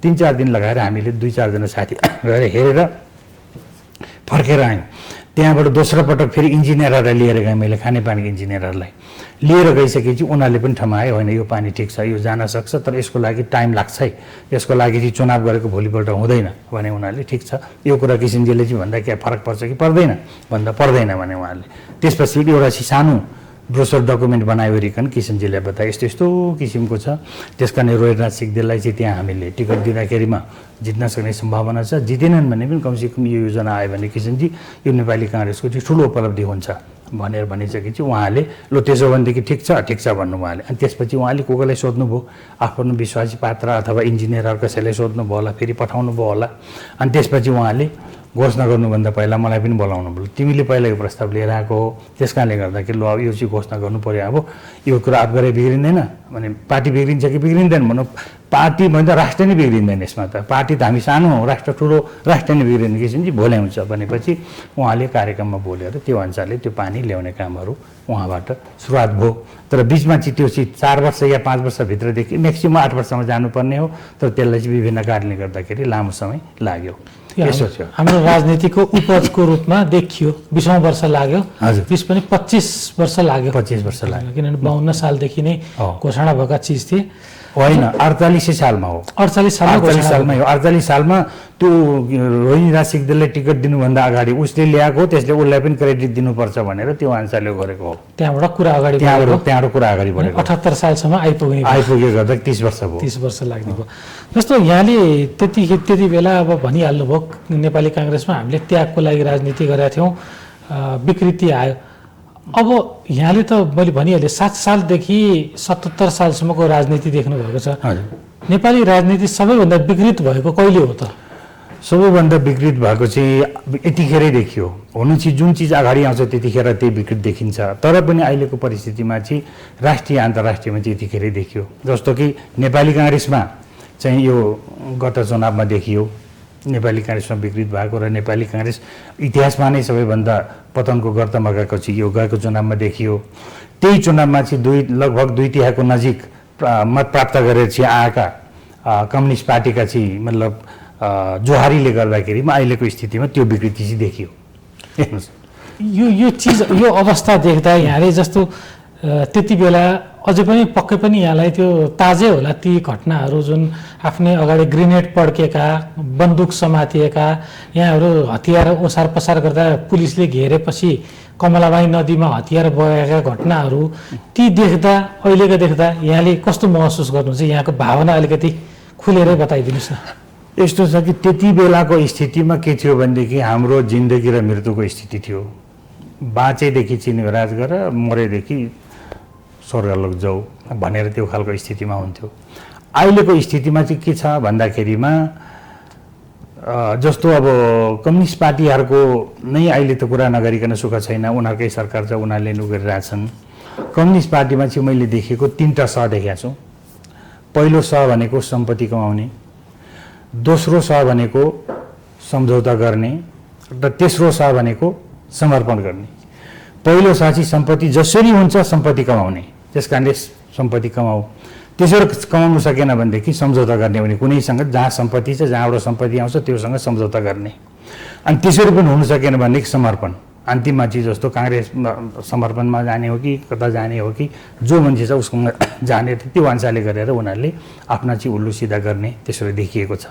3-4 दिन लगाएर हामीले 2-4 जना साथी गएर हेरेर फर्केर आयौँ। त्यहाँबाट दोस्रो पटक फेरि इन्जिनियरहरूलाई लिएर गएँ मैले, खानेपानीको इन्जिनियरहरूलाई लिएर गइसकेपछि उनीहरूले पनि ठमाए होइन यो पानी ठिक छ, यो जान सक्छ, तर यसको लागि टाइम लाग्छ है, यसको लागि चाहिँ चुनाव गरेको भोलिपल्ट हुँदैन भने उनीहरूले ठिक छ यो कुरा किसिमजीले चाहिँ भन्दा क्या फरक पर्छ कि पर्दैन भन्दा पर्दैन भने उहाँहरूले। त्यसपछि एउटा सानो ब्रोसर डकुमेन्ट बनाइवरिकन किसनजीलाई बताए यस्तो यस्तो किसिमको छ। त्यस कारण रोहिणी सिगदेललाई चाहिँ त्यहाँ हामीले टिकट दिँदाखेरिमा जित्न सक्ने सम्भावना छ। जितेनन् भने पनि कमसेकम यो योजना आयो भने किसनजी यो नेपाली काङ्ग्रेसको चाहिँ ठुलो उपलब्धि हुन्छ भनेर भनिसकेपछि उहाँले ल त्यसो भनेदेखि ठिक छ भन्नु उहाँले। अनि त्यसपछि उहाँले को कोलाई सोध्नुभयो, आफ्नो विश्वासी पात्र अथवा इन्जिनियरहरू कसैलाई सोध्नुभयो होला, फेरि पठाउनु भयो होला। अनि त्यसपछि उहाँले घोषणा गर्नुभन्दा पहिला मलाई पनि बोलाउनु भयो, तिमीले पहिला यो प्रस्ताव लिएर आएको हो, त्यस कारणले गर्दाखेरि ल अब यो चाहिँ घोषणा गर्नु पऱ्यो। अब यो कुरा आप गरे बिग्रिँदैन भने पार्टी बिग्रिन्छ कि बिग्रिँदैन भनौँ, पार्टी भन्दा राष्ट्र नै बिग्रिँदैन यसमा त, पार्टी त हामी सानो हौँ, राष्ट्र ठुलो, राष्ट्र नै बिग्रिने किसिम चाहिँ भोलि हुन्छ भनेपछि उहाँले कार्यक्रममा बोलेर त्यो अनुसारले त्यो पानी ल्याउने कामहरू उहाँबाट सुरुवात भयो। तर बिचमा चाहिँ त्यो चाहिँ 4 वर्ष या 5 वर्षभित्रदेखि म्याक्सिमम 8 वर्षमा जानुपर्ने हो, तर त्यसलाई चाहिँ विभिन्न कारणले गर्दाखेरि लामो समय लाग्यो। यसो थियो हाम्रो राजनीतिको उपजको रूपमा देखियो। 20औं वर्ष लाग्यो, 20 पनि 25 वर्ष लाग्यो, 25 वर्ष लाग्यो किनभने 52 सालदेखि नै घोषणा भएका चिज थिए होइन। 48 सालमा हो, 48 सालमा हो। 48 सालमा त्यो रोहिणी राज सिगदेलले टिकट दिनुभन्दा अगाडि उसले ल्याएको, त्यसले उसलाई पनि क्रेडिट दिनुपर्छ भनेर त्यो अनुसारले गरेको हो। त्यहाँबाट कुरा अगाडि त्यहाँबाट कुरा अगाडि बढेको 78 सालसम्म आइपुगे गर्दा 30 वर्ष भयो, 30 वर्ष लाग्ने भयो। जस्तो यहाँले त्यति बेला अब भनिहाल्नुभयो नेपाली काङ्ग्रेसमा हामीले त्यागको लागि राजनीति गरेका थियौँ, विकृति आयो। अब यहाँले त मैले भनिहालेँ 7 सालदेखि 77 सालसम्मको राजनीति देख्नु भएको छ। नेपाली राजनीति सबैभन्दा विकृत भएको कहिले हो त? सबैभन्दा विकृत भएको चाहिँ यतिखेरै देखियो। हुनु चाहिँ जुन चिज अगाडि आउँछ त्यतिखेर त्यही विकृत देखिन्छ, तर पनि अहिलेको परिस्थितिमा चाहिँ राष्ट्रिय अन्तर्राष्ट्रियमा चाहिँ यतिखेरै देखियो। जस्तो कि नेपाली काङ्ग्रेसमा चाहिँ यो गत चुनावमा देखियो, नेपाली काङ्ग्रेसमा विकृत भएको र नेपाली काङ्ग्रेस इतिहासमा नै सबैभन्दा पतनको गर्तमा गएको चाहिँ यो गएको चुनावमा देखियो। त्यही चुनावमा चाहिँ लगभग 2/3 नजिक मत प्राप्त गरेर चाहिँ आएका कम्युनिस्ट पार्टीका चाहिँ मतलब जोहारीले गर्दाखेरिमा अहिलेको स्थितिमा त्यो विकृति चाहिँ देखियो। हेर्नुहोस्, यो चिज यो अवस्था देख्दा यहाँले जस्तो त्यति बेला अझै पनि पक्कै पनि यहाँलाई त्यो ताजै होला ती घटनाहरू जुन आफ्नै अगाडि ग्रेनेड पड्केका, बन्दुक समातिएका, यहाँहरू हतियार ओसार पसार गर्दा पुलिसले घेरेपछि कमलाबाई नदीमा हतियार बगेका घटनाहरू ती देख्दा अहिलेको देख्दा यहाँले कस्तो महसुस गर्नुहुन्छ? यहाँको भावना अलिकति खुलेरै बताइदिनुहोस् न। यस्तो छ कि त्यति बेलाको स्थितिमा के थियो भनेदेखि हाम्रो जिन्दगी र मृत्युको स्थिति थियो। बाँचेदेखि चिनिराज गर, मरेदेखि स्वर्गलोक जाऊ भनेर त्यो खालको स्थितिमा हुन्थ्यो। अहिलेको स्थितिमा चाहिँ के छ भन्दाखेरिमा जस्तो अब कम्युनिस्ट पार्टीहरूको नै अहिले त कुरा नगरिकन सुख छैन, उनीहरूकै सरकार छ, उनीहरूले नु गरिरहेछन्। कम्युनिस्ट पार्टीमा चाहिँ मैले देखेको 3टा स देखेको छु। पहिलो स भनेको सम्पत्ति कमाउने, दोस्रो स भनेको सम्झौता गर्ने र तेस्रो स भनेको समर्पण गर्ने। पहिलो स चाहिँ सम्पत्ति जसरी हुन्छ सम्पत्ति कमाउने, त्यस कारणले सम्पत्ति कमाऊ। त्यसरी कमाउनु सकेन भनेदेखि सम्झौता गर्ने, भने कुनैसँग जहाँ सम्पत्ति छ, जहाँबाट सम्पत्ति आउँछ त्योसँग सम्झौता गर्ने। अनि त्यसरी पनि हुन सकेन भनेदेखि समर्पण। अन्तिममा चाहिँ जस्तो काङ्ग्रेस समर्पणमा जाने हो कि कता जाने हो कि जो मान्छे छ उसकोमा जाने, त्यो अनुसारले गरेर उनीहरूले आफ्ना चाहिँ उल्लु सिधा गर्ने, त्यसरी देखिएको छ।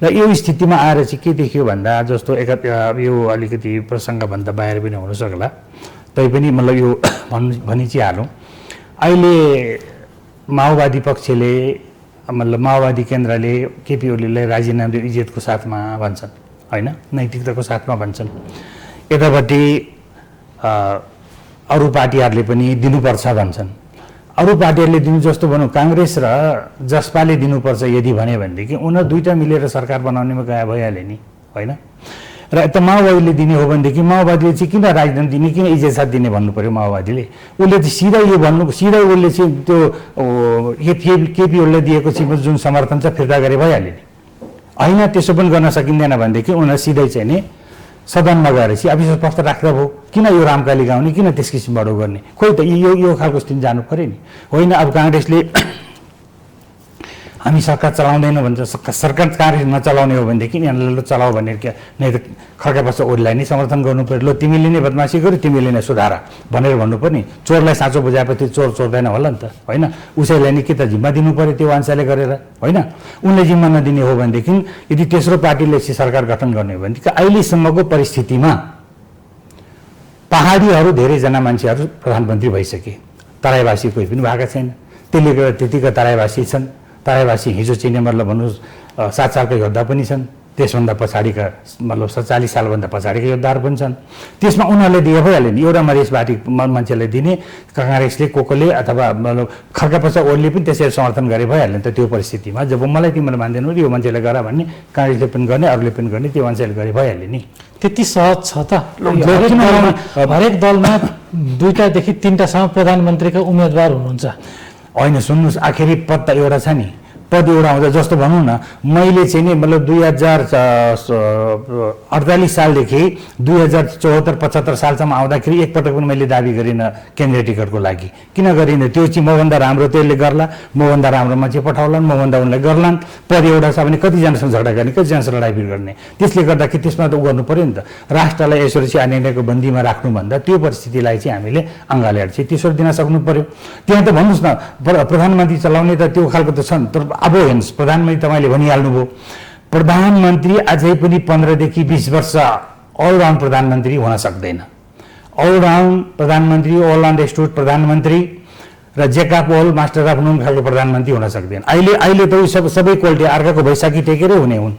र यो स्थितिमा आएर चाहिँ के देखियो भन्दा जस्तो यो अलिकति प्रसङ्गभन्दा बाहिर पनि हुनसक्ला, तैपनि मतलब यो भनि चाहिँ हालौँ। अहिले माओवादी पक्षले मतलब माओवादी केन्द्रले केपी ओलीलाई राजीनामा दियो इज्जतको साथमा भन्छन्, होइन, नैतिकताको साथमा भन्छन्। यतापट्टि अरू पार्टीहरूले पनि दिनुपर्छ भन्छन्। अरू पार्टीहरूले दिनु जस्तो भनौँ काङ्ग्रेस र जसपाले दिनुपर्छ यदि भनेदेखि उनीहरू दुईवटा मिलेर सरकार बनाउनेमा गए भइहाल्यो नि, होइन। र यता माओवादीले दिने हो भनेदेखि माओवादीले चाहिँ किन राजनीति दिने, किन इज्जत साथ दिने भन्नु पऱ्यो माओवादीले। उसले चाहिँ सिधै यो भन्नु, सिधै उसले चाहिँ त्यो केपी ओलीलाई दिएको चाहिँ जुन समर्थन छ फिर्ता गरे भइहाल्यो नि, होइन। त्यसो पनि गर्न सकिँदैन भनेदेखि उनीहरू सिधै चाहिँ नि सदनमा गएर चाहिँ अविश्वास प्रस्ताव राख्दा भयो, किन यो रामकाली गाउने, किन त्यस किसिमबाट गर्ने, खोइ त यो खालको स्थिति जानु पऱ्यो नि, होइन। अब काङ्ग्रेसले हामी सरकार चलाउँदैनौँ भन्छ, सरकार काङ्ग्रेस नचलाउने हो भनेदेखि यिनीहरूले चलाऊ भनेर क्या, नै त खड्कापछि ओलीलाई नै समर्थन गर्नु पऱ्यो। ल तिमीले नै बदमासी गर्यो, तिमीले नै सुधार भनेर भन्नुपर्ने। चोरलाई साँचो बुझाएपछि चोर चोर्दैन होला नि त, होइन। उसैलाई नै के त जिम्मा दिनु पऱ्यो त्यो अनुसारले गरेर, होइन। उनले जिम्मा नदिने हो भनेदेखि यदि तेस्रो पार्टीले चाहिँ सरकार गठन गर्ने हो भनेदेखि अहिलेसम्मको परिस्थितिमा पहाडीहरू धेरैजना मान्छेहरू प्रधानमन्त्री भइसके, तराईवासी कोही पनि भएका छैन। त्यसले गर्दा त्यतिका तराईवासी छन्। तराईवासी हिजो चाहिँ मतलब भन्नु 7 सालका योद्धा पनि छन्, त्यसभन्दा पछाडिका मतलब 40 सालभन्दा पछाडिका योद्धाहरू पनि छन्। त्यसमा उनीहरूले दिए भइहाल्यो नि, एउटा मधेस पार्टी मान्छेलाई दिने, काङ्ग्रेसले कोकोले अथवा मतलब खड्कापछि ओलीले पनि त्यसरी समर्थन गरे भइहाल्यो नि त। त्यो परिस्थितिमा जब मलाई तिमीले मान्दैनौ यो मान्छेलाई गर भन्ने, काङ्ग्रेसले पनि गर्ने, अरूले पनि गर्ने, त्यो मान्छेले गरे भइहाल्यो नि। त्यति सहज छ त? हरेक दलमा 2टादेखि 3टासम्म प्रधानमन्त्रीका उम्मेदवार हुनुहुन्छ, होइन। सुन्नुहोस्, आखिरी पद त एउटा छ नि, पद एउटा आउँछ। जस्तो भनौँ न, मैले चाहिँ नि मतलब 2048 सालदेखि 2074-75 सालसम्म आउँदाखेरि एकपटक पनि मैले दाबी गरिनँ केन्द्रीय टिकटको लागि। किन गरिनँ? त्यो चाहिँ मभन्दा राम्रो त्यसले गर्ला, मभन्दा राम्रो मान्छे पठाउलान्, मभन्दा उनलाई गर्लान्। पद एउटा छ भने कतिजनासँग झगडा गर्ने, कतिजनासँग लडाइँ गर्ने, त्यसले गर्दाखेरि त्यसमा त उ गर्नु पऱ्यो नि त। राष्ट्रलाई यसरी चाहिँ निर्णयको बन्दीमा राख्नुभन्दा त्यो परिस्थितिलाई चाहिँ हामीले अँगालेर चाहिँ त्यसरी दिन सक्नु पऱ्यो। त्यहाँ त भन्नुहोस् न, प्रधानमन्त्री चलाउने त त्यो खालको त छन्। तर अब हेर्नुहोस्, प्रधानमन्त्री तपाईँले भनिहाल्नुभयो, प्रधानमन्त्री अझै पनि 15देखि 20 वर्ष अलराउन्ड प्रधानमन्त्री हुन सक्दैन। अलराउन्ड प्रधानमन्त्री, अलराउन्ड स्टुट प्रधानमन्त्री र जेकअप अल मास्टर अफ नोन खालको प्रधानमन्त्री हुन सक्दैन। अहिले त सबै क्वालिटी अर्काको भैसाकी टेकेरै हुने हुन्।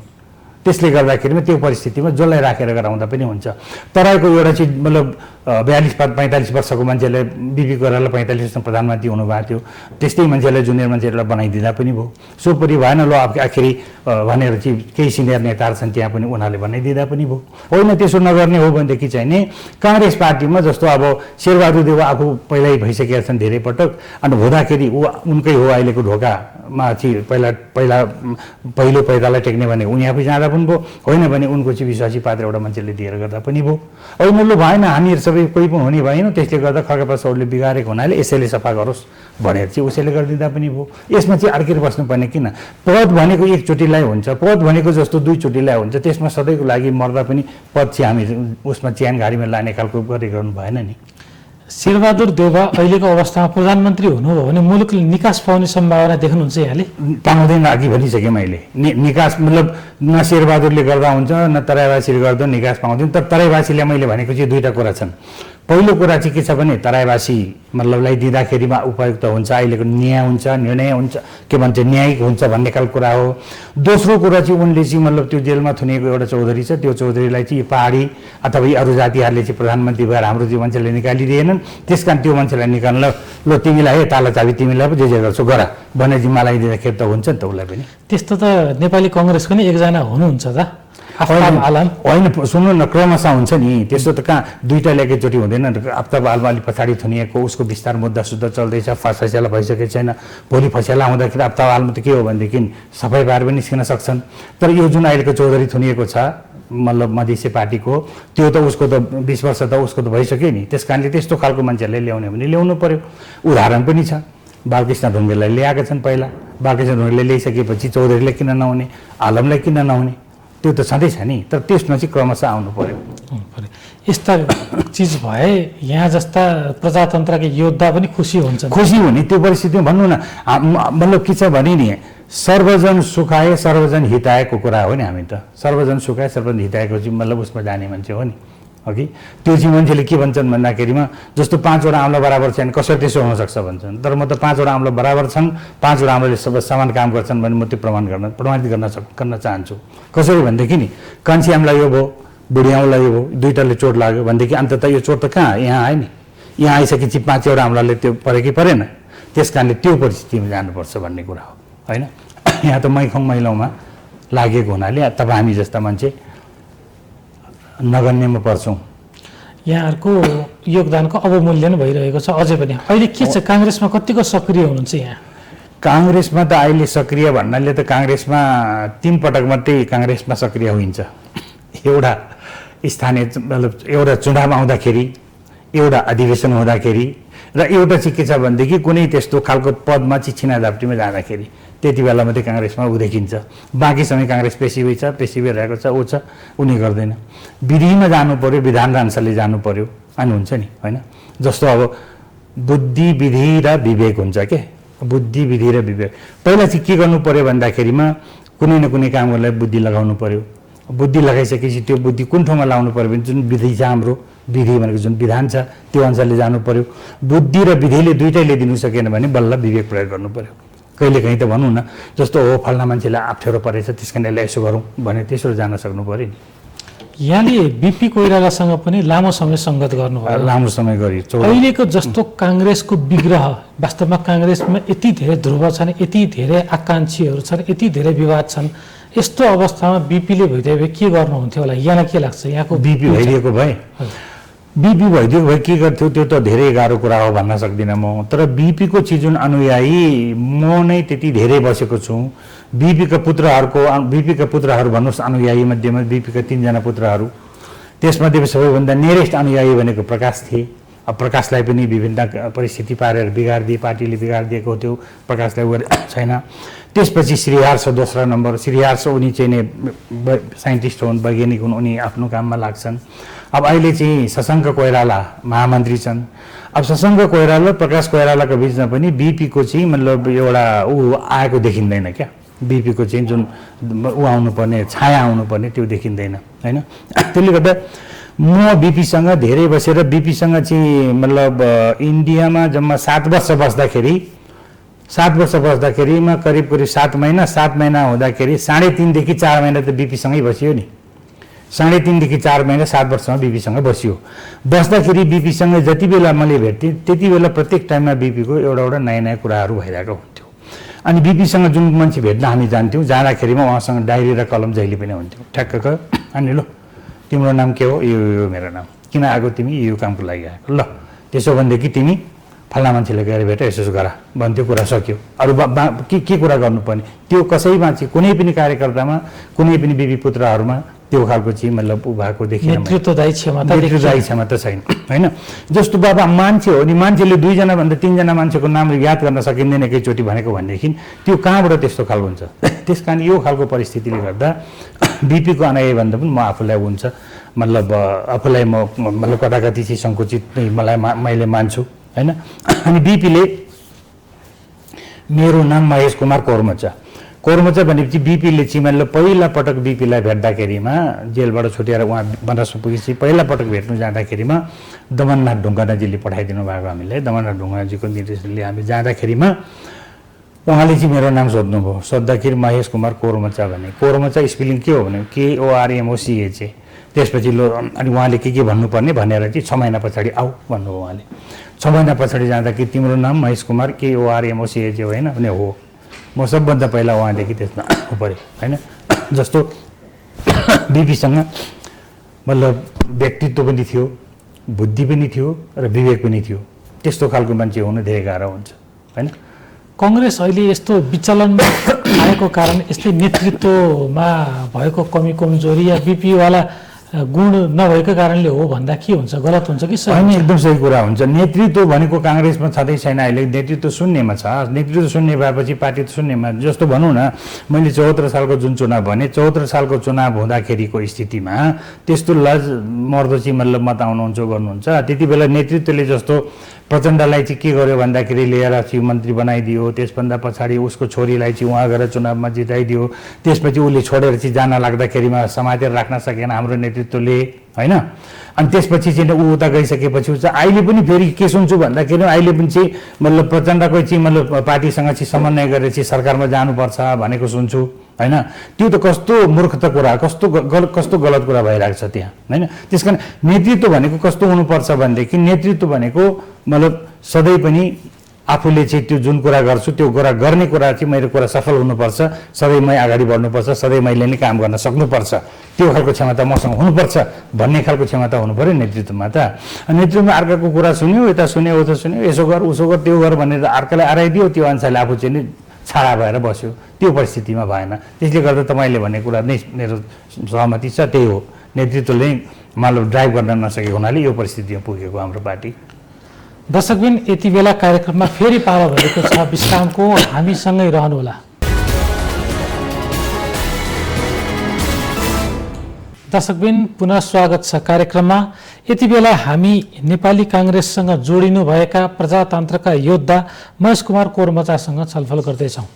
त्यसले गर्दाखेरिमा त्यो परिस्थितिमा जसलाई राखेर गराउँदा पनि हुन्छ। तराईको एउटा चाहिँ मतलब 45 वर्षको मान्छेले बिपी कोइराला 45 वर्षमा प्रधानमन्त्री हुनुभएको थियो, त्यस्तै मान्छेलाई जुनियर मान्छेहरूलाई बनाइदिँदा पनि भयो। सोपरि भएन, ल आखिरी भनेर चाहिँ केही सिनियर नेताहरू छन् त्यहाँ पनि उनीहरूले बनाइदिँदा पनि भयो। होइन त्यसो नगर्ने हो भनेदेखि चाहिँ नि काङ्ग्रेस पार्टीमा जस्तो अब शेरबहादुर देउवा आफू पहिल्यै भइसकेका छन् धेरै पटक, अनि हुँदाखेरि ऊ उनकै हो अहिलेको ढोकामा चाहिँ पहिलो पैतालाई टेक्ने भने उनी आफै जाँदा पनि भयो, होइन भने उनको चाहिँ विश्वासी पात्र एउटा मान्छेले दिएर गर्दा पनि भयो। होइन लु भएन, हामीहरू सबै कोही पनि हुने भएन, त्यसले गर्दा खड्गप्रसादले बिगारेको हुनाले यसैले सफा गरोस् भनेर चाहिँ उसैले गरिदिँदा पनि भयो। यसमा चाहिँ अड्केर बस्नुपर्ने किन? पद भनेको एकचोटिलाई हुन्छ, पद भनेको जस्तो दुईचोटिलाई हुन्छ, त्यसमा सधैँको लागि मर्दा पनि पद चाहिँ हामी उसमा च्यान गाडीमा लाने खालको गरिरहनु भएन नि। शेरबहादुर देउवा अहिलेको अवस्थामा प्रधानमन्त्री हुनुभयो भने मुलुकले निकास पाउने सम्भावना देख्नुहुन्छ यहाँले? पाउँदैन, अघि भनिसकेँ मैले। निकास मतलब न शेरबहादुरले गर्दा हुन्छ न तराईवासीले गर्दा निकास पाउँदैन। तर तराईवासीलाई मैले भनेको चाहिँ दुईवटा कुरा छन्। पहिलो कुरा चाहिँ के छ भने तराईवासी मतलबलाई दिँदाखेरिमा उपयुक्त हुन्छ, अहिलेको न्याय हुन्छ, निर्णय हुन्छ, के भन्छ न्यायिक हुन्छ भन्ने खालको कुरा हो। दोस्रो कुरा चाहिँ उनले चाहिँ मतलब त्यो जेलमा थुनिएको एउटा चौधरी छ, त्यो चौधरीलाई चाहिँ पहाडी अथवा यी अरू जातिहरूले चाहिँ प्रधानमन्त्री भएर हाम्रो त्यो मान्छेले निकालिदिएनन्, त्यस कारण त्यो मान्छेलाई निकाल्न ल तिमीलाई हे ताला चाबी तिमीलाई पो जे गर्छौ गर भने जिम्मा लगाइदिँदाखेरि त हुन्छ नि त उसलाई पनि। त्यस्तो त नेपाली कङ्ग्रेसको नि एकजना हुनुहुन्छ त आफ्ताब आलम। होइन सुन्नु न, क्रमशः हुन्छ नि त्यस्तो त कहाँ दुईवटाले एकैचोटि हुँदैन। आफ्ताब आलम अलिक पछाडि थुनिएको उसको विस्तार मुद्दा सुद्धा चल्दैछ, फैसला भइसकेको छैन। भोलि फैसला आउँदाखेरि आफ्ताब आलम त के हो भनेदेखि सफाइ पाएर पनि निस्किन सक्छन्। तर यो जुन अहिलेको चौधरी थुनिएको छ मतलब मधेसी पार्टीको, त्यो त उसको त 20 वर्ष त उसको त भइसक्यो नि। त्यस कारणले त्यस्तो खालको मान्छेहरूले ल्याउने भने ल्याउनु पर्यो। उदाहरण पनि छ, बालकृष्ण ढुङ्गेललाई ल्याएका छन् पहिला, बालकृष्ण ढुङ्गेलले ल्याइसकेपछि चौधरीलाई किन नहुने, आलमलाई किन नहुने, त्यो त छँदैछ नि। तर त्यसमा चाहिँ क्रमशः आउनु पर्यो। यस्ता चिज भए यहाँ जस्ता प्रजातन्त्रका योद्धा पनि खुसी हुन्छन्। खुसी हुने त्यो परिस्थितिमा भन्नु न, मतलब के छ भने नि सर्वजन सुखाए सर्वजन हितायको कुरा हो नि। हामी त सर्वजन सुखाए सर्वजन हितायको चाहिँ मतलब उसमा जाने मान्छे हो नि, अघि त्यो चाहिँ मान्छेले के भन्छन् भन्दाखेरिमा जस्तो 5 वटा आम्ला बराबर छैन, कसरी त्यसो हुनसक्छ भन्छन्। तर म त 5 वटा आम्ला बराबर छन्, 5 वटा आम्लाले सबै समान काम गर्छन् भने म त्यो प्रमाणित गर्न चाहन्छु। कसरी भनेदेखि नि कान्छी आम्ला यो भयो, बुढी आम्ला यो भयो, दुईटाले चोट लाग्यो भनेदेखि अन्तत यो चोट त कहाँ यहाँ आयो नि, यहाँ आइसकेपछि 5 वटा आम्लाले त्यो पऱ्यो कि परेन। त्यस कारणले त्यो परिस्थितिमा जानुपर्छ भन्ने कुरा हो, होइन? यहाँ त मैखङ मैलौँमा लागेको हुनाले तपाईँ हामी जस्ता मान्छे नगन्यमा पर्छौँ। यहाँहरूको योगदानको अवमूल्यन भइरहेको छ अझै पनि। अहिले के छ, काङ्ग्रेसमा कतिको सक्रिय हुनुहुन्छ यहाँ? काङ्ग्रेसमा त अहिले सक्रिय भन्नाले त काङ्ग्रेसमा 3 पटक मात्रै काङ्ग्रेसमा सक्रिय हुन्छ। एउटा स्थानीय मतलब एउटा चुनाव आउँदाखेरि, एउटा अधिवेशन हुँदाखेरि, र एउटा चाहिँ के छ भनेदेखि कुनै त्यस्तो खालको पदमा चाहिँ छिनाझाप्टीमा जाँदाखेरि, त्यति बेला मात्रै काङ्ग्रेसमा ऊ देखिन्छ। बाँकी समय काङ्ग्रेस पेसिभै छ, पेसिभै रहेको छ, ऊ छ, उनी गर्दैन। विधिमा जानु पर्यो, विधान र अनुसारले जानु पर्यो अनि हुन्छ नि, होइन? जस्तो अब बुद्धि विधि र विवेक हुन्छ के, बुद्धि विधि र विवेक। पहिला चाहिँ के गर्नु पर्यो भन्दाखेरिमा कुनै न कुनै कामहरूलाई बुद्धि लगाउनु पर्यो। बुद्धि लगाइसकेपछि त्यो बुद्धि कुन ठाउँमा लाउनु पर्यो भने जुन विधि छ हाम्रो, विधि भनेको जुन विधान छ त्यो अनुसारले जानु पर्यो। बुद्धि र विधिले दुइटैले दिनु सकेन भने बल्ल विवेक प्रयोग गर्नु पर्यो। कहिलेकाहीँ त भनौँ न जस्तो हो फल्ना मान्छेलाई अप्ठ्यारो परेछ त्यस कारण यसलाई यसो गरौँ भने त्यसो जान सक्नु पर्यो नि। यहाँले बिपी कोइरालासँग पनि लामो समय सङ्गत गर्नुभयो। लामो समय गरी अहिलेको जस्तो काङ्ग्रेसको विग्रह, वास्तवमा काङ्ग्रेसमा यति धेरै ध्रुव छन्, यति धेरै आकाङ्क्षीहरू छन्, यति धेरै विवाद छन्, यस्तो अवस्थामा बिपीले भइदिए भए के गर्नुहुन्थ्यो होला? यहाँलाई के लाग्छ? यहाँको बिपी भइदिएको भए के गर्थ्यो त्यो त धेरै गाह्रो कुरा हो भन्न सक्दिनँ म। तर बिपीको चाहिँ जुन अनुयायी म नै त्यति धेरै बसेको छु। बिपीका पुत्रहरू भन्नुहोस् अनुयायी मध्येमा बिपीका 3 जना पुत्रहरू, त्यसमध्ये सबैभन्दा नियरेस्ट अनुयायी भनेको प्रकाश थिए। अब प्रकाशलाई पनि विभिन्न परिस्थिति पारेर बिगारिदिए, पार्टीले बिगारिदिएको थियो, प्रकाशलाई छैन। त्यसपछि श्रीहर्ष दोस्रो नम्बर, श्रीहर्ष उनी चाहिँ नै साइन्टिस्ट हुन्, वैज्ञानिक हुन्, उनी आफ्नो काममा लाग्छन्। अब अहिले चाहिँ शशाङ्क कोइराला महामन्त्री छन्। अब शशाङ्क कोइराला प्रकाश कोइरालाको बिचमा पनि बिपीको चाहिँ मतलब एउटा ऊ आएको देखिँदैन क्या। बिपीको चाहिँ जुन ऊ आउनुपर्ने छाया आउनुपर्ने त्यो देखिँदैन, होइन? त्यसले गर्दा म बिपीसँग धेरै बसेर बिपीसँग चाहिँ मतलब इन्डियामा जम्मा 7 वर्ष बस्दाखेरिमा करिब 7 महिना हुँदाखेरि 3.5 देखि 4 महिना त बिपीसँगै बसियो नि। 3.5 देखि 4 महिना 7 वर्षमा बिपीसँग बसियो। बस्दाखेरि बिपीसँग जति बेला मैले भेट्थेँ त्यति बेला प्रत्येक टाइममा बिपीको एउटा नयाँ नयाँ कुराहरू भइरहेको हुन्थ्यो। अनि बिपीसँग जुन मान्छे भेट्न हामी जान्थ्यौँ, जाँदाखेरिमा उहाँसँग डायरी र कलम जहिले पनि हुन्थ्यो। ठ्याक्क अनि ल तिम्रो नाम के हो? यो मेरो नाम। किन आएको तिमी? यो कामको लागि आएको। ल त्यसो भनेदेखि तिमी फल्ना मान्छेले गएर भेट, यसो गर भन्थ्यो, कुरा सक्यो। अरू के कुरा गर्नुपर्ने त्यो कसैमा चाहिँ कुनै पनि कार्यकर्तामा कुनै पनि बिपी पुत्रहरूमा त्यो खालको चाहिँ मतलब ऊ भएको देखिन। नेतृत्वदायी क्षमता छैन होइन। जस्तो बाबा मान्छे हो नि, मान्छेले 2 जना भन्दा 3 जना मान्छेको नाम याद गर्न सकिँदैन एकैचोटि भनेको भनेदेखि त्यो कहाँबाट त्यस्तो खालको हुन्छ? त्यस कारण यो खालको परिस्थितिले गर्दा बिपीको अनाइ भन्दा पनि म आफूलाई हुन्छ मतलब आफूलाई म मतलब कता कति चाहिँ सङ्कुचित मैले मान्छु होइन। अनि बिपीले मेरो नाम महेश कुमार कोर्मचा भनेपछि बिपीले चाहिँ मतलब पहिला पटक बिपीलाई भेट्दाखेरिमा जेलबाट छुटेर उहाँ बनारसमा पुगेपछि पहिला पटक भेट्नु जाँदाखेरिमा दमननाथ ढुङ्गानाजीले पठाइदिनु भएको हामीलाई। दमननाथ ढुङ्गानाजीको निर्देशनले हामी जाँदाखेरिमा उहाँले चाहिँ मेरो नाम सोध्नुभयो। सोद्धाखेरि महेश कुमार कोर्मचा भने, कोर्मचा स्पेलिङ के हो भने KORMOCH। त्यसपछि लो अनि उहाँले के भन्नुपर्ने भनेर चाहिँ 6 महिना पछाडि आऊ भन्नुभयो उहाँले। 6 महिना पछाडि जाँदाखेरि तिम्रो नाम महेश कुमार KORMOCH होइन भने हो। म सबभन्दा पहिला उहाँदेखि त्यसमा आउनु पऱ्यो होइन। जस्तो बिपीसँग मतलब व्यक्तित्व पनि थियो, बुद्धि पनि थियो र विवेक पनि थियो। त्यस्तो खालको मान्छे हुनु धेरै गाह्रो हुन्छ होइन। कङ्ग्रेस अहिले यस्तो विचलनमा आएको कारण यस्तै नेतृत्वमा भएको कमी कमजोरी या बिपीवाला गुण नभएको कारणले हो भन्दा के हुन्छ? गलत हुन्छ कि सही? होइन, एकदम सही कुरा हुन्छ। नेतृत्व भनेको काङ्ग्रेसमा छँदै छैन अहिले। नेतृत्व शून्यमा छ। नेतृत्व शून्य भएपछि पार्टी त शून्यमा। जस्तो भनौँ न, मैले 74 सालको जुन चुनाव भने 74 सालको चुनाव हुँदाखेरिको स्थितिमा त्यस्तो लज मर्दो चाहिँ मतलब मत आउनुहुन्छ गर्नुहुन्छ। त्यति बेला नेतृत्वले जस्तो प्रचण्डलाई चाहिँ के गर्यो भन्दाखेरि लिएर चाहिँ मन्त्री बनाइदियो। त्यसभन्दा पछाडि उसको छोरीलाई चाहिँ उहाँ गएर चुनावमा जिताइदियो। त्यसपछि उसले छोडेर चाहिँ जान लाग्दाखेरिमा समातेर राख्न सकेन हाम्रो नेतृत्वले होइन। अनि त्यसपछि चाहिँ ऊ उता गइसकेपछि चाहिँ अहिले पनि फेरि के सुन्छु भन्दाखेरि अहिले पनि चाहिँ मतलब प्रचण्डको चाहिँ मतलब पार्टीसँग चाहिँ समन्वय गरेर चाहिँ सरकारमा जानुपर्छ भनेको सुन्छु होइन। त्यो त कस्तो मूर्खता कुरा, कस्तो गलत कुरा भइरहेको छ त्यहाँ होइन। त्यस कारण नेतृत्व भनेको कस्तो हुनुपर्छ भनेदेखि नेतृत्व भनेको मतलब सधैँ पनि आफूले चाहिँ त्यो जुन कुरा गर्छु त्यो कुरा गर्ने कुरा चाहिँ मेरो कुरा सफल हुनुपर्छ, सधैँ मै अगाडि बढ्नुपर्छ, सधैँ मैले नै काम गर्न सक्नुपर्छ, त्यो खालको क्षमता मसँग हुनुपर्छ भन्ने खालको क्षमता हुनु पऱ्यो नेतृत्वमा। त नेतृत्वमा अर्काको कुरा सुन्यो, यता सुन्यो उता सुन्यो, यसो गर उसो गर त्यो गर भनेर अर्कालाई आराइदियो, त्यो अनुसारले आफू चाहिँ छाडा भएर बस्यो। त्यो परिस्थितिमा भएन। त्यसले गर्दा तपाईँले भन्ने कुरा नै मेरो सहमति छ। त्यही हो, नेतृत्वले मतलब ड्राइभ गर्न नसकेको हुनाले यो परिस्थितिमा पुगेको हाम्रो पार्टी। दर्शकबिन, यति बेला कार्यक्रममा फेरि पालो भएको छ विश्रामको। हामीसँगै रहनुहोला। दर्शकबिन, पुनः स्वागत छ कार्यक्रममा। यति बेला हामी नेपाली काङ्ग्रेससँग जोडिनुभएका प्रजातन्त्रका योद्धा महेश कुमार कोर्मचासँग छलफल गर्दैछौँ।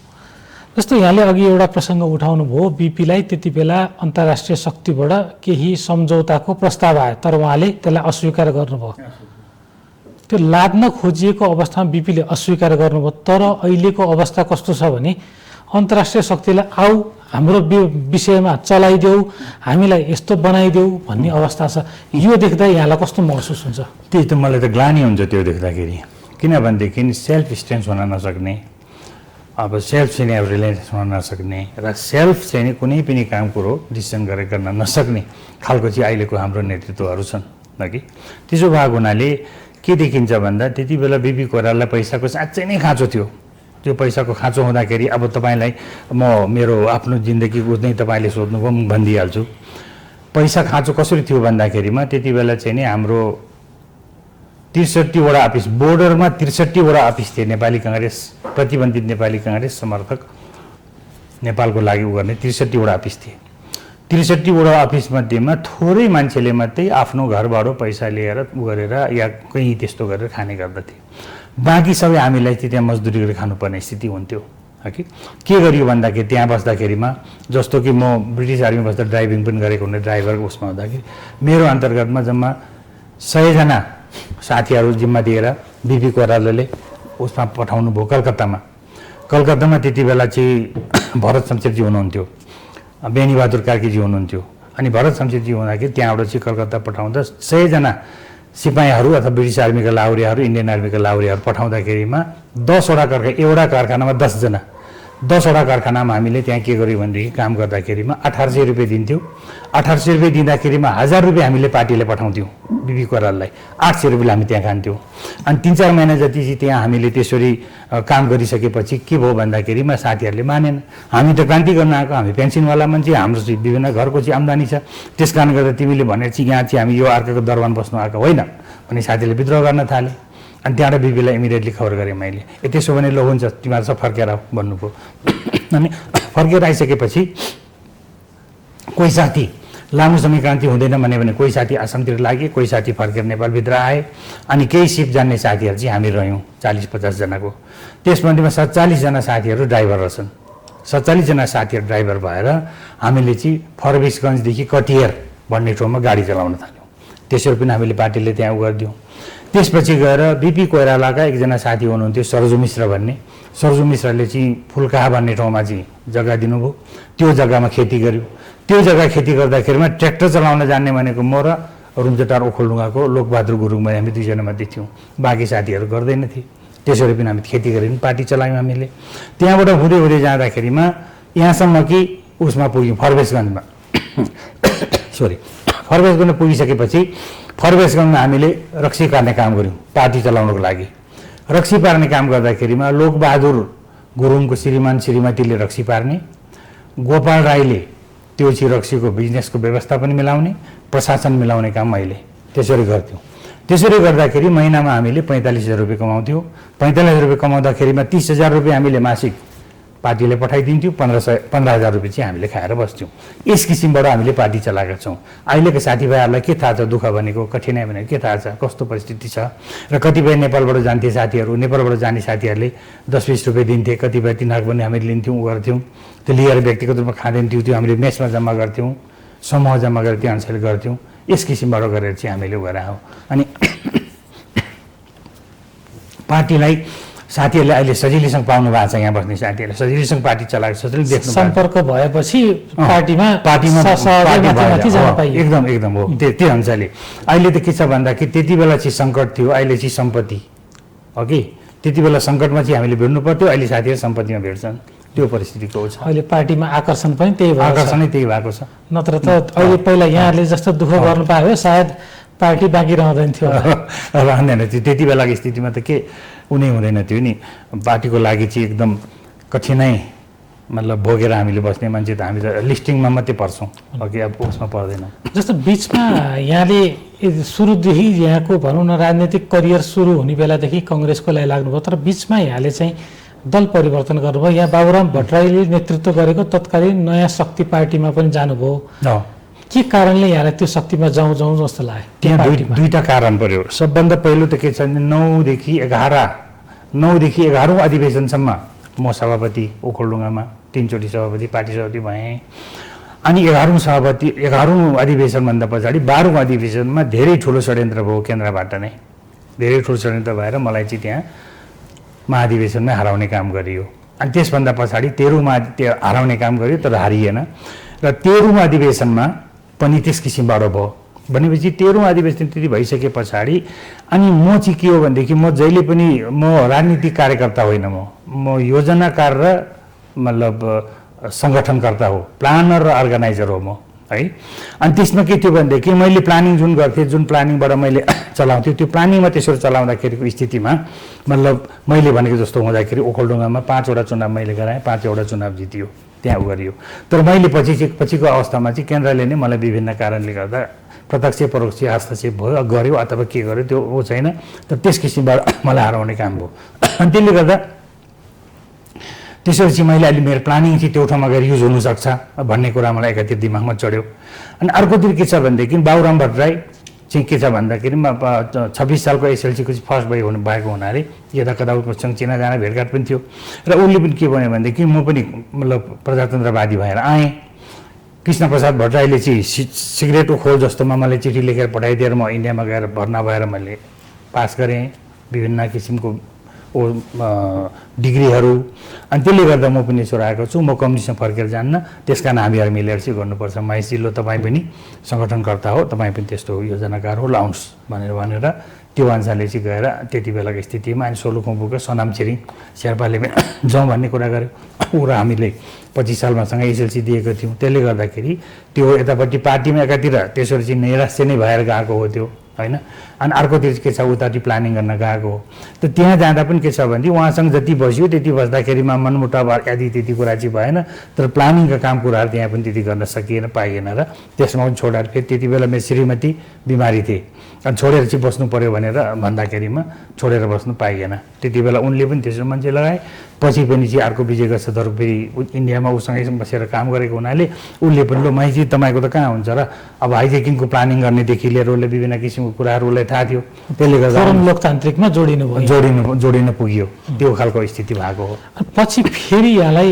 जस्तो यहाँले अघि एउटा प्रसङ्ग उठाउनु भयो, बिपीलाई त्यति बेला अन्तर्राष्ट्रिय शक्तिबाट केही सम्झौताको प्रस्ताव आयो तर उहाँले त्यसलाई अस्वीकार गर्नुभयो। त्यो लाद्न खोजिएको अवस्थामा बिपीले अस्वीकार गर्नुभयो। तर अहिलेको अवस्था कस्तो छ भने अन्तर्राष्ट्रिय शक्तिलाई आऊ हाम्रो विषयमा चलाइदेऊ, हामीलाई यस्तो बनाइदेऊ भन्ने अवस्था छ। यो देख्दा यहाँलाई कस्तो महसुस हुन्छ? त्यही त मलाई त ग्लानी हुन्छ त्यो देख्दाखेरि। किनभनेदेखि सेल्फ स्ट्यान्स हुन नसक्ने, अब सेल्फ चाहिँ अब रिलायन्स हुन नसक्ने र सेल्फ चाहिँ कुनै पनि काम कुरो डिसिसन गरेर गर्न नसक्ने खालको चाहिँ अहिलेको हाम्रो नेतृत्वहरू छन् न कि। त्यसो भएको हुनाले के देखिन्छ भन्दा त्यति बेला बिपी कोइरालालाई पैसाको साँच्चै नै खाँचो थियो। त्यो पैसाको खाँचो हुँदाखेरि अब तपाईँलाई म मेरो आफ्नो जिन्दगी बुझ्नै तपाईँले सोध्नुभयो, म भनिदिइहाल्छु। पैसा खाँचो कसरी थियो भन्दाखेरिमा त्यति बेला चाहिँ नि हाम्रो 63वटा अफिस, बोर्डरमा 63वटा अफिस थिए नेपाली काङ्ग्रेस, प्रतिबन्धित नेपाली काङ्ग्रेस समर्थक नेपालको लागि उ गर्ने 63वटा अफिस थिए। 63वटा अफिस मध्येमा थोरै मान्छेले मात्रै आफ्नो घरबाट पैसा लिएर उ गरेर या कहीँ त्यस्तो गरेर खाने गर्दथे। बाँकी सबै हामीलाई चाहिँ त्यहाँ मजदुरी गरेर खानुपर्ने स्थिति हुन्थ्यो कि। के गरियो भन्दाखेरि त्यहाँ बस्दाखेरिमा जस्तो कि म ब्रिटिस आर्मी बस्दा ड्राइभिङ पनि गरेको हुँदा ड्राइभरको उसमा हुँदाखेरि मेरो अन्तर्गतमा जम्मा 100 जना साथीहरू जिम्मा दिएर बिपी कोइरालाले उसमा पठाउनु भयो कलकत्तामा। कलकत्तामा त्यति बेला चाहिँ भरत शमशेरजी हुनुहुन्थ्यो, बेनी बहादुर कार्कीजी हुनुहुन्थ्यो, अनि भरत शमशेरजी हुँदाखेरि त्यहाँबाट चाहिँ कलकत्ता पठाउँदा 100 जना सिपाहीहरू अथवा ब्रिटिस आर्मीका लाहुरेहरू इन्डियन आर्मीका लाहुरेहरू पठाउँदाखेरिमा 10वटा कारखानामा 10 जना 10वटा कारखानामा हामीले त्यहाँ के गर्यो भनेदेखि काम गर्दाखेरिमा 1800 रुपियाँ दिन्थ्यौँ। 1800 रुपियाँ दिँदाखेरिमा 1000 रुपियाँ हामीले पार्टीले पठाउँथ्यौँ बिपी कोइरालालाई। 800 रुपियाँ हामी त्यहाँ खान्थ्यौँ। अनि 3-4 महिना जति चाहिँ त्यहाँ हामीले त्यसरी काम गरिसकेपछि के भयो भन्दाखेरिमा साथीहरूले मानेन। हामी त क्रान्ति गर्न आएको, हामी पेन्सनवाला मान्छे, हाम्रो चाहिँ विभिन्न घरको चाहिँ आम्दानी छ, त्यस कारण गर्दा तिमीले भनेर चाहिँ यहाँ चाहिँ हामी यो अर्काको दरबारमा बस्नु आएको होइन भने साथीले विद्रोह गर्न थाले। अनि त्यहाँबाट बिपीलाई इमिडिएटली खबर गरेँ मैले, त्यसो भने ल हुन्छ तिमीहरू सब फर्केर आऊ भन्नुभयो। अनि फर्केर आइसकेपछि कोही साथी लामो समय क्रान्ति हुँदैन भने कोही साथी आसामतिर लागे, कोही साथी फर्केर नेपालभित्र आए। अनि केही सिप जान्ने साथीहरू चाहिँ हामी रह्यौँ 40-50 जनाको। त्यसमध्येमा 47 जना साथीहरू ड्राइभर रहेछन्। 47 जना साथीहरू ड्राइभर भएर हामीले चाहिँ फरबिसगञ्जदेखि कटियर भन्ने ठाउँमा गाडी चलाउन थाल्यौँ। त्यसरी पनि हामीले पार्टीले त्यहाँ गरिदियौँ। त्यसपछि गएर बिपी कोइरालाका एकजना साथी हुनुहुन्थ्यो सरजु मिश्र भन्ने। सरजु मिश्रले चाहिँ फुलकाहा भन्ने ठाउँमा चाहिँ जग्गा दिनुभयो। त्यो जग्गामा खेती गऱ्यौँ। त्यो जग्गा खेती गर्दाखेरिमा ट्र्याक्टर चलाउन जान्ने भनेको म र रुम्चटार ओखलढुङ्गाको लोकबहादुर गुरुङ भने हामी 2 जना मात्रै थियौँ, बाँकी साथीहरू गर्दैनथे। त्यसरी पनि हामी खेती गरेर पार्टी चलायौँ हामीले। त्यहाँबाट हुँदै हुँदै जाँदाखेरिमा यहाँसम्म कि उसमा पुग्यौँ फरबेसगञ्जमा। फरबेसगञ्जमा पुगिसकेपछि फरबेसगञ्जमा हामीले रक्सी पार्ने काम गऱ्यौँ पार्टी चलाउनको लागि। रक्सी पार्ने काम गर्दाखेरिमा लोकबहादुर गुरुङको श्रीमान श्रीमतीले रक्सी पार्ने, गोपाल राईले त्यो चाहिँ रक्सीको बिजनेसको व्यवस्था पनि मिलाउने, प्रशासन मिलाउने काम मैले त्यसरी गर्थ्यौँ। त्यसरी गर्दाखेरि महिनामा हामीले 45,000 रुपियाँ कमाउँथ्यौँ। 45,000 रुपियाँ कमाउँदाखेरिमा 30,000 रुपियाँ हामीले मासिक पार्टीले पठाइदिन्थ्यौँ, 15,000 रुपियाँ चाहिँ हामीले खाएर बस्थ्यौँ। यस किसिमबाट हामीले पार्टी चलाएका छौँ। अहिलेको साथीभाइहरूलाई के थाहा छ दुःख भनेको, कठिनाइ भनेको के थाहा छ, कस्तो परिस्थिति छ। र कतिपय नेपालबाट जान्थे साथीहरू, नेपालबाट जाने साथीहरूले 10-20 रुपियाँ दिन्थे, कतिपय तिनीहरू पनि हामीले लिन्थ्यौँ, गर्थ्यौँ। त्यो लिएर व्यक्तिगत रूपमा खाँदैनथ्यौँ, त्यो हामीले मेसमा जम्मा गर्थ्यौँ, समूह जम्मा गरेर त्यो अनुसारले गर्थ्यौँ। यस किसिमबाट गरेर चाहिँ हामीले गरेर आयौँ। अनि पार्टीलाई साथीहरूले अहिले सजिलैसँग पाउनु भएको छ। यहाँ बस्ने साथीहरूले सजिलैसँग पार्टी चलाएको सजिलै देख्नु सम्पर्क भएपछि पार्टीमा एकदम हो। त्यो अनुसारले अहिले त के छ भन्दाखेरि त्यति बेला चाहिँ सङ्कट थियो, अहिले चाहिँ सम्पत्ति हो कि। त्यति बेला सङ्कटमा चाहिँ हामीले भेट्नु पर्थ्यो, अहिले साथीहरू सम्पत्तिमा भेट्छन्। त्यो परिस्थितिको छ अहिले। पार्टीमा आकर्षण पनि त्यही भयो, आकर्षणै त्यही भएको छ। नत्र त अहिले पहिला यहाँहरूले जस्तो दुःख गर्नु पायो सायद पार्टी बाँकी रहँदैन थियो, रहँदैन थियो। त्यति बेलाको स्थितिमा त के उनी हुँदैन थियो नि। पार्टीको लागि चाहिँ एकदम कठिनाइ मतलब भोगेर हामीले बस्ने मान्छे त हामी त लिस्टिङमा मात्रै पर्छौँ, अघि अब उसमा पर्दैन। जस्तो बिचमा यहाँले सुरुदेखि यहाँको भनौँ न राजनीतिक करियर सुरु हुने बेलादेखि कङ्ग्रेसको लागि लाग्नुभयो, तर बिचमा यहाँले चाहिँ दल परिवर्तन गर्नुभयो। यहाँ बाबुराम भट्टराईले नेतृत्व गरेको तत्कालीन नयाँ शक्ति पार्टीमा पनि जानुभयो। के कारणले यहाँलाई त्यो शक्तिमा जाउँ जस्तो लाग्यो? त्यहाँ दुईवटा कारण पर्यो। सबभन्दा पहिलो त के छ भने 9देखि 11औँ अधिवेशनसम्म म सभापति ओखलढुङ्गामा 3 चोटि सभापति, पार्टी सभापति भएँ। अनि 11औँ अधिवेशनभन्दा पछाडि 12औँ अधिवेशनमा धेरै ठुलो षड्यन्त्र भयो केन्द्रबाट नै। धेरै ठुलो षड्यन्त्र भएर मलाई चाहिँ त्यहाँ महाधिवेशनमै हराउने काम गरियो। अनि त्यसभन्दा पछाडि 13औँमा त्यो हराउने काम गरियो तर हारिएन। र 13औँ अधिवेशनमा पनि त्यस किसिमबाट भयो। भनेपछि 13औँ अधिवेशन त्यति भइसके पछाडि अनि म चाहिँ के हो भनेदेखि म जहिले पनि म राजनीतिक कार्यकर्ता होइन, म योजनाकार र मतलब सङ्गठनकर्ता हो, प्लानर र अर्गनाइजर हो म है। अनि त्यसमा के थियो भनेदेखि मैले प्लानिङ जुन गर्थेँ, जुन प्लानिङबाट मैले चलाउँथेँ, त्यो प्लानिङमा त्यसरी चलाउँदाखेरिको स्थितिमा मतलब मैले भनेको जस्तो हुँदाखेरि ओखलढुङ्गामा 5वटा चुनाव मैले गराएँ, 5वटा चुनाव जितियो, त्यहाँ गरियो। तर मैले पछिको अवस्थामा चाहिँ केन्द्रले नै मलाई विभिन्न कारणले गर्दा प्रत्यक्ष परोक्ष हस्तक्षेप भयो, गर्यो अथवा के गर्यो त्यो हो छैन, तर त्यस किसिमबाट मलाई हराउने काम भयो। अनि त्यसले गर्दा त्यसपछि मैले अहिले मेरो प्लानिङ चाहिँ त्यो ठाउँमा गएर युज हुनसक्छ भन्ने कुरा मलाई एकातिर दिमागमा चढ्यो। अनि अर्कोतिर के छ भनेदेखि बाबुराम भट्टराई चाहिँ के छ भन्दाखेरि 26 सालको एसएलसीको चाहिँ फर्स्ट भएको हुनाले यता कता उसँग चिनाजाना भेटघाट पनि थियो। र उसले पनि के भन्यो भनेदेखि म पनि मतलब प्रजातन्त्रवादी भएर आएँ। कृष्ण प्रसाद भट्टराईले चाहिँ सिगरेटको खोल जस्तोमा मलाई चिठी लेखेर पठाइदिएर म इन्डियामा गएर भर्ना भएर मैले पास गरेँ। विभिन्न किसिमको डिग्रीहरू, अनि त्यसले गर्दा म पनि यसो आएको छु। म कम्युनिस्टमा फर्केर जान्न, त्यस कारण हामीहरू मिलेर चाहिँ गर्नुपर्छ। महेशजी लो तपाईँ पनि सङ्गठनकर्ता हो, तपाईँ पनि त्यस्तो योजनाकार हो, लाउनुहोस् भनेर त्यो अनुसारले चाहिँ गएर त्यति बेलाको स्थितिमा अनि सोलुखुम्बुको सनाम छिरिङ शेर्पाले पनि जाउँ भन्ने कुरा गर्यो। ऊ र हामीले 25 सालमा सँगै एसएलसी दिएको थियौँ। त्यसले गर्दाखेरि त्यो यतापट्टि पार्टीमा एकातिर त्यसरी चाहिँ नैराश्य नै भएर गएको हो त्यो, होइन। अनि अर्कोतिर के छ, उतापट्टि प्लानिङ गर्न गएको हो। त त्यहाँ जाँदा पनि के छ भने उहाँसँग जति बस्यो त्यति बस्दाखेरिमा मनमुटाव आदि त्यति कुरा चाहिँ भएन, तर प्लानिङका काम कुराहरू त्यहाँ पनि त्यति गर्न सकिएन, पाइएन र त्यसमा पनि छोडेर फेरि त्यति बेला मेरो श्रीमती बिमारी थिए, अनि छोडेर चाहिँ बस्नु पऱ्यो भनेर भन्दाखेरिमा छोडेर बस्नु पाइएन। त्यति बेला उनले पनि त्यसो मान्छे लगाए। पछि पनि चाहिँ अर्को विजय गच्छधर फेरि इन्डियामा उसँगै बसेर काम गरेको हुनाले उसले पनि, लो महेशजी तपाईँको त कहाँ हुन्छ र, अब हाइजेकिङको प्लानिङ गर्नेदेखि लिएर उसले विभिन्न किसिमको कुराहरू उसलाई थाहा थियो। त्यसले गर्दा लोकतान्त्रिकमा जोडिन पुग्यो, त्यो खालको स्थिति भएको हो। पछि फेरि यहाँलाई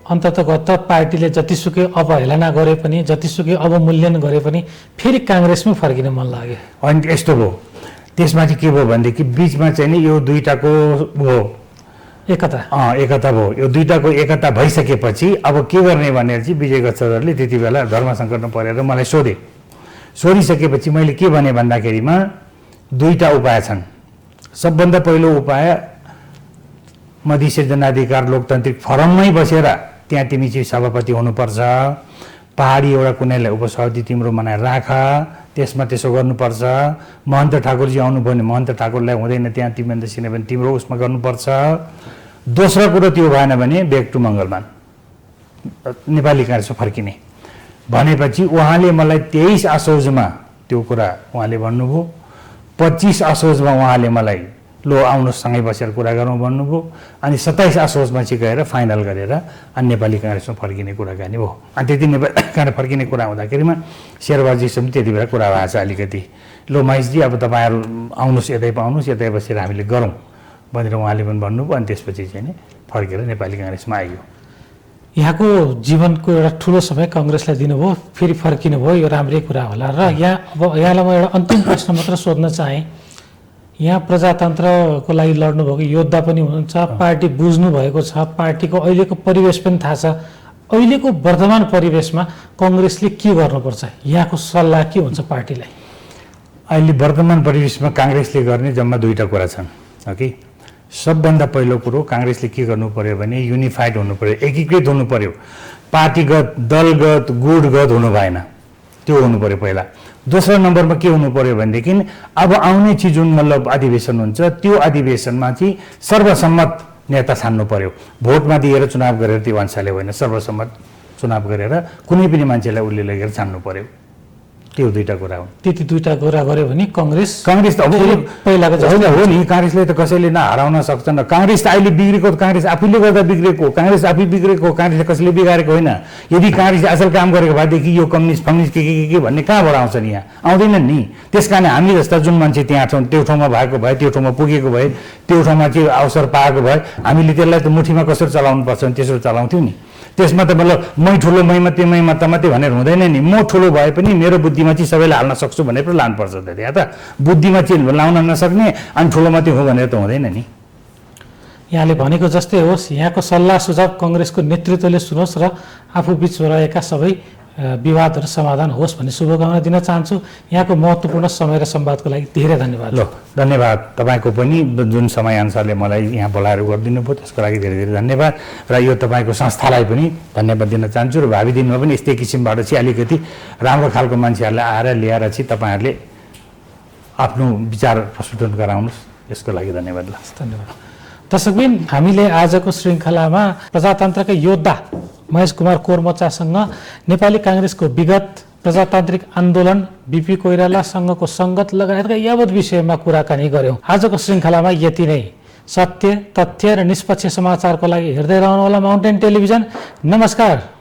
अन्ततगत पार्टीले जतिसुकै अवहेलना गरे पनि, जतिसुकै अवमूल्यन गरे पनि फेरि काङ्ग्रेसमै फर्किन मन लाग्यो। अनि यस्तो भयो, त्यसमा चाहिँ के भयो भनेदेखि बिचमा चाहिँ नि यो दुईटाको भयो एकता भयो। यो दुईटाको एकता भइसकेपछि अब के गर्ने भनेर चाहिँ विजय गच्छधरले त्यति बेला धर्म सङ्कटमा परेर मलाई सोधिसकेपछि मैले के भने भन्दाखेरिमा दुईटा उपाय छन्। सबभन्दा पहिलो उपाय मधेसी जनाधिकार लोकतान्त्रिक फोरममै बसेर त्यहाँ तिमी चाहिँ सभापति हुनुपर्छ, पहाडी एउटा कुनैलाई उपसभापति तिम्रो बनाएर राख, त्यसमा त्यसो गर्नुपर्छ। महन्त ठाकुरजी आउनुभयो भने महन्त ठाकुरलाई हुँदैन त्यहाँ, तिमी अन्त सिने भने तिम्रो उसमा गर्नुपर्छ। दोस्रो कुरो त्यो भएन भने ब्याक टु मङ्गलमान, नेपाली काङ्ग्रेसमा फर्किने भनेपछि उहाँले मलाई 23 असोजमा त्यो कुरा उहाँले भन्नुभयो। 25 असोजमा उहाँले मलाई लो आउनुहोस् सँगै बसेर कुरा गरौँ भन्नुभयो। अनि 27 असोजमा चाहिँ गएर फाइनल गरेर अनि नेपाली काङ्ग्रेसमा फर्किने कुराकानी भयो। अनि त्यति नेपाली काङ्ग्रेस फर्किने कुरा हुँदाखेरिमा शेरबहादुरजीसँग त्यति बेला कुरा भएको छ अलिकति, लो महेशजी अब तपाईँहरू आउनुहोस्, यतै पाउनुहोस्, यतै बसेर हामीले गरौँ भनेर उहाँले पनि भन्नुभयो। अनि त्यसपछि चाहिँ नि फर्केर नेपाली काङ्ग्रेसमा आइयो। यहाँको जीवनको एउटा ठुलो समय काङ्ग्रेसलाई दिनुभयो, फेरि फर्किनु भयो, यो राम्रै कुरा होला। र अब यहाँलाई म एउटा अन्तिम प्रश्न मात्र सोध्न चाहेँ। यहाँ प्रजातन्त्रको लागि लड्नुभएको योद्धा पनि हुनुहुन्छ, पार्टी बुझ्नु भएको छ, पार्टीको अहिलेको परिवेश पनि थाहा छ। अहिलेको वर्तमान परिवेशमा काङ्ग्रेसले के गर्नुपर्छ, यहाँको सल्लाह के हुन्छ पार्टीलाई? अहिले वर्तमान परिवेशमा काङ्ग्रेसले गर्ने जम्मा दुईवटा कुरा छन् कि। सबभन्दा पहिलो कुरो काङ्ग्रेसले के गर्नु पर्यो भने युनिफाइड हुनु पर्यो, एकीकृत हुनु पर्यो। पार्टीगत, दलगत, गुटगत हुनु भएन, त्यो हुनु पर्यो पहिला। दोस्रो नम्बरमा के हुनु पर्यो भनेदेखि अब आउने चाहिँ जुन मतलब अधिवेशन हुन्छ त्यो अधिवेशनमा चाहिँ सर्वसम्मत नेता छान्नु पर्यो। भोटमा दिएर चुनाव गरेर त्यो अनुसारले होइन, सर्वसम्मत चुनाव गरेर कुनै पनि मान्छेलाई उसले लगेर छान्नु पर्यो। त्यो दुईटा कुरा हुन्। त्यति दुईटा कुरा गर्यो भने काङ्ग्रेस त अब पहिलाको जस्तो हो नि। काङ्ग्रेसले त कसैले नहराउन सक्दैन। काङ्ग्रेस त अहिले बिग्रेको, काङ्ग्रेस आफैले गर्दा बिग्रेको, काङ्ग्रेस आफै बिग्रेको, काङ्ग्रेसले कसैले बिगारेको होइन। यदि काङ्ग्रेसले असल काम गरेको भएदेखि यो कम्युनिस्ट के भन्ने कहाँबाट आउँछ नि? यहाँ आउँदैनन् नि। त्यस कारण हामी जस्ता जुन मान्छे त्यहाँ छौँ, त्यो ठाउँमा भएको भए, त्यो ठाउँमा पुगेको भए, त्यो ठाउँमा चाहिँ अवसर पाएको भए हामीले त्यसलाई त मुठीमा कसरी चलाउनु पर्छ भने त्यसरी चलाउँथ्यौँ नि। त्यसमा त मतलब मै ठुलो मै मात्रै भनेर हुँदैन नि। म ठुलो भए पनि मेरो बुद्धिमा चाहिँ सबैलाई हाल्न सक्छु भनेर पो लानुपर्छ त। त्यहाँ त बुद्धिमा चाहिँ लाउन नसक्ने अनि ठुलो मात्रै हो भनेर त हुँदैन नि। यहाँले भनेको जस्तै होस्, यहाँको सल्लाह सुझाव काङ्ग्रेसको नेतृत्वले सुनोस् र आफू बिच रहेका सबै विवादहरू समाधान होस् भन्ने शुभकामना दिन चाहन्छु। यहाँको महत्त्वपूर्ण समय र संवादको लागि धेरै धन्यवाद। ल धन्यवाद तपाईँको पनि, जुन समयअनुसारले मलाई यहाँ बोलाएर गरिदिनु भयो त्यसको लागि धेरै धेरै धन्यवाद। र यो तपाईँको संस्थालाई पनि धन्यवाद दिन चाहन्छु। र भावी दिनमा पनि यस्तै किसिमबाट चाहिँ अलिकति राम्रो खालको मान्छेहरूलाई आएर ल्याएर चाहिँ तपाईँहरूले आफ्नो विचार प्रस्तुत गराउनुहोस्, यसको लागि धन्यवाद। धन्यवाद। दर्शकबिन, हामीले आजको श्रृङ्खलामा प्रजातन्त्रका योद्धा महेश कुमार कोरमोचासँग नेपाली काङ्ग्रेसको विगत, प्रजातान्त्रिक आन्दोलन, बिपी कोइरालासँगको सङ्गत लगायतका यावत विषयमा कुराकानी गऱ्यौँ। आजको श्रृङ्खलामा यति नै। सत्य, तथ्य र निष्पक्ष समाचारको लागि हेर्दै रहनुहोला माउन्टेन टेलिभिजन। नमस्कार।